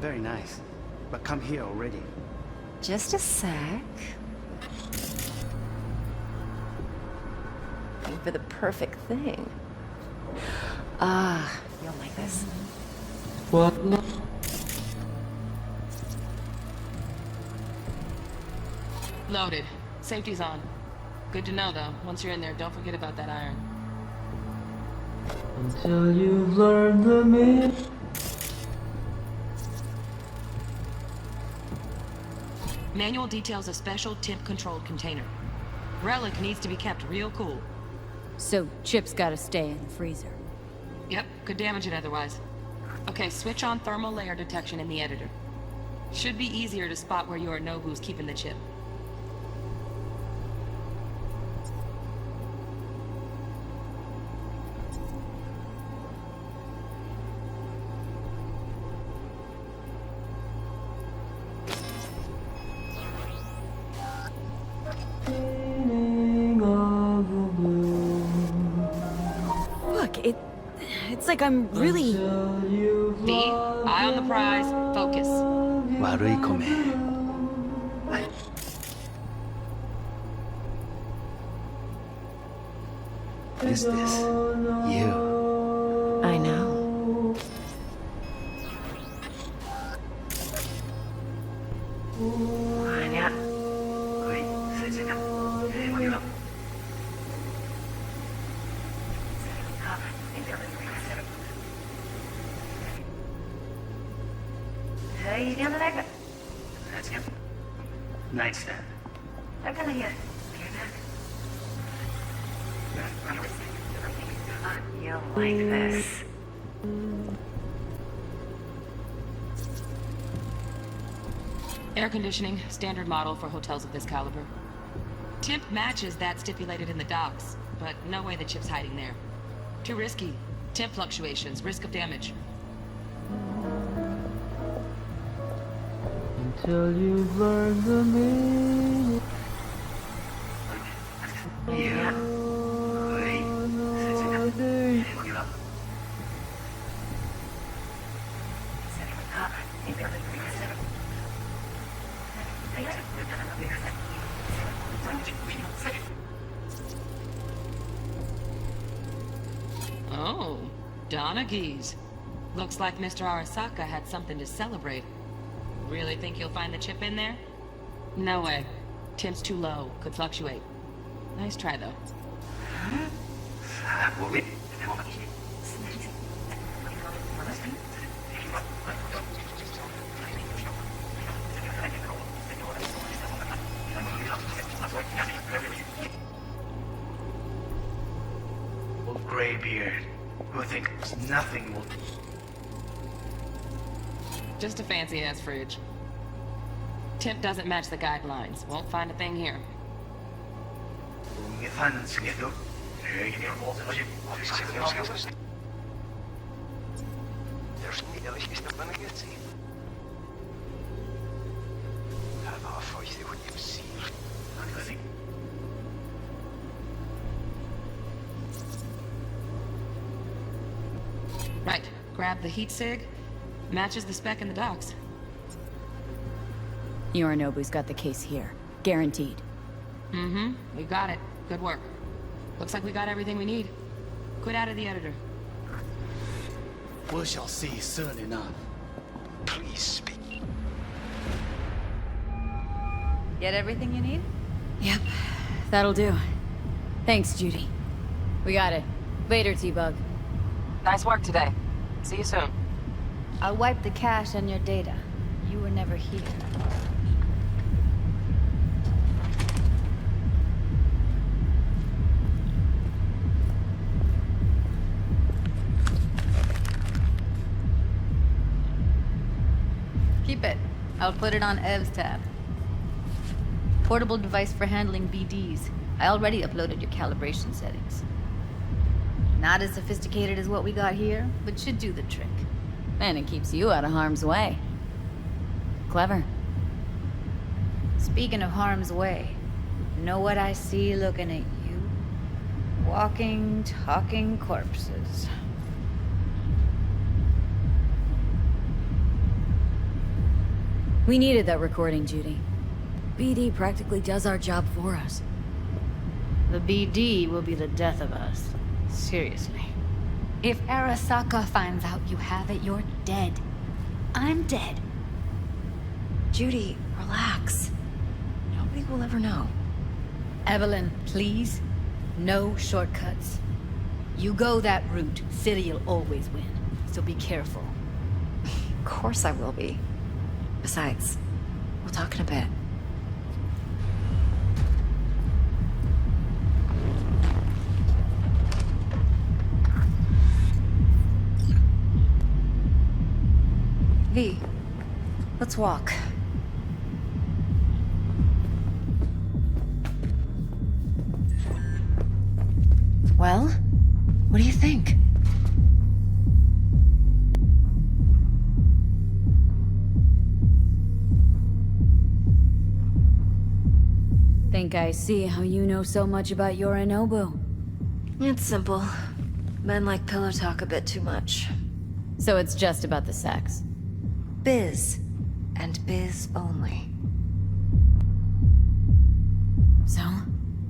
Very nice. But come here already. Just a sec. Looking for the perfect thing. Ah, you'll like this. What? Loaded. Safety's on. Good to know, though. Once you're in there, don't forget about that iron. Until you've learned the meaning. Manual details a special temp-controlled container. Relic needs to be kept real cool. So Chip's gotta stay in the freezer. Yep, could damage it otherwise. Okay, switch on thermal layer detection in the editor. Should be easier to spot where Yorinobu's keeping the chip. Look, it's like I'm really... B, eye on the prize, focus. 悪い米。Is this you? I know. 아니야. 거의 세진아. 대박이다. That's him. Nightstand. You'll like this. Air conditioning, standard model for hotels of this caliber. Temp matches that stipulated in the docs, but no way the chip's hiding there. Too risky. Temp fluctuations, risk of damage. Until you've learned the meaning. Yeah. 거의 세진아. 대박이다. Oh, Donaghys. Looks like Mr. Arasaka had something to celebrate. Really think you'll find the chip in there? No way. Temp's too low. Could fluctuate. Nice try, though. Old graybeard who thinks nothing will... Just a fancy-ass fridge. Temp doesn't match the guidelines. Won't find a thing here. Right. Grab the heat sig. Matches the spec in the docs. Yorinobu's got the case here. Guaranteed. Mm-hmm. We got it. Good work. Looks like we got everything we need. Quit out of the editor. We shall see soon enough. Please speak. Get everything you need? Yep. That'll do. Thanks, Judy. We got it. Later, T-Bug. Nice work today. See you soon. I'll wipe the cache and your data. You were never here. Keep it. I'll put it on Ev's tab. Portable device for handling BDs. I already uploaded your calibration settings. Not as sophisticated as what we got here, but should do the trick. And it keeps you out of harm's way. Clever. Speaking of harm's way, know what I see looking at you? Walking, talking corpses. We needed that recording, Judy. BD practically does our job for us. The BD will be the death of us. Seriously. If Arasaka finds out you have it, you're dead. I'm dead. Judy, relax. Nobody will ever know. Evelyn, please. No shortcuts. You go that route, City'll always win. So be careful. Of course I will be. Besides, we'll talk in a bit. V, let's walk. Well, what do you think? Think I see how you know so much about Yorinobu. It's simple. Men like pillow talk a bit too much. So it's just about the sex. Biz. And biz only. So,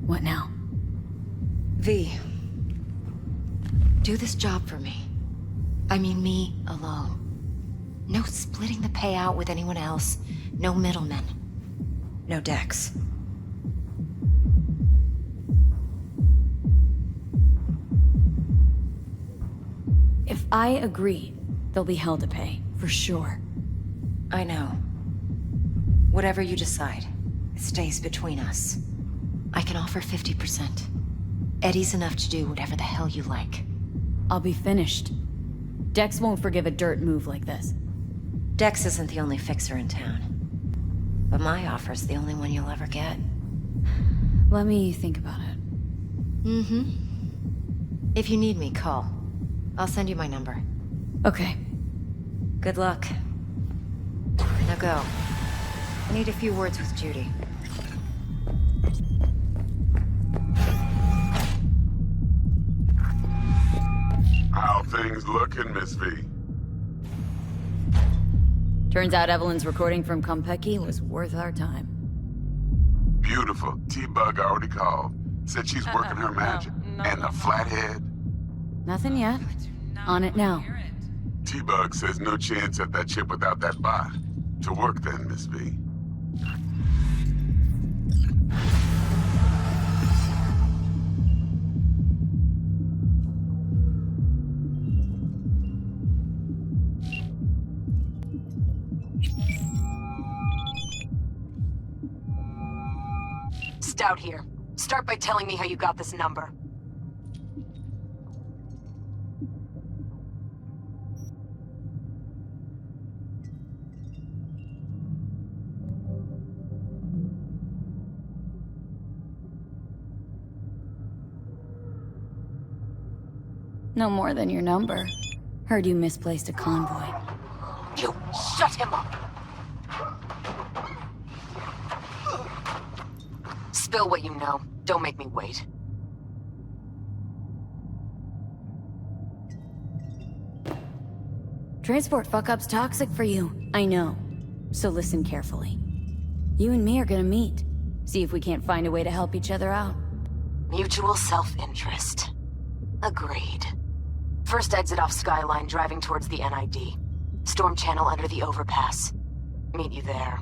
what now? V. Do this job for me. I mean me alone. No splitting the payout with anyone else. No middlemen. No Dex. If I agree, there'll be hell to pay, for sure. I know. Whatever you decide, it stays between us. I can offer 50%. Eddie's enough to do whatever the hell you like. I'll be finished. Dex won't forgive a dirt move like this. Dex isn't the only fixer in town. But my offer's the only one you'll ever get. Let me think about it. Mm-hmm. If you need me, call. I'll send you my number. Okay. Good luck. Now go. I need a few words with Judy. How things looking, Miss V? Turns out Evelyn's recording from Konpeki was worth our time. Beautiful. T-Bug already called. Said she's working her magic. And the flathead? Nothing yet. On it now. T-Bug says no chance at that chip without that bot. To work then, Miss V. Stout here. Start by telling me how you got this number. No more than your number. Heard you misplaced a convoy. You shut him up! Spill what you know. Don't make me wait. Transport fuck-up's toxic for you. I know. So listen carefully. You and me are gonna meet. See if we can't find a way to help each other out. Mutual self-interest. Agreed. First exit off Skyline, driving towards the NID. Storm channel under the overpass. Meet you there.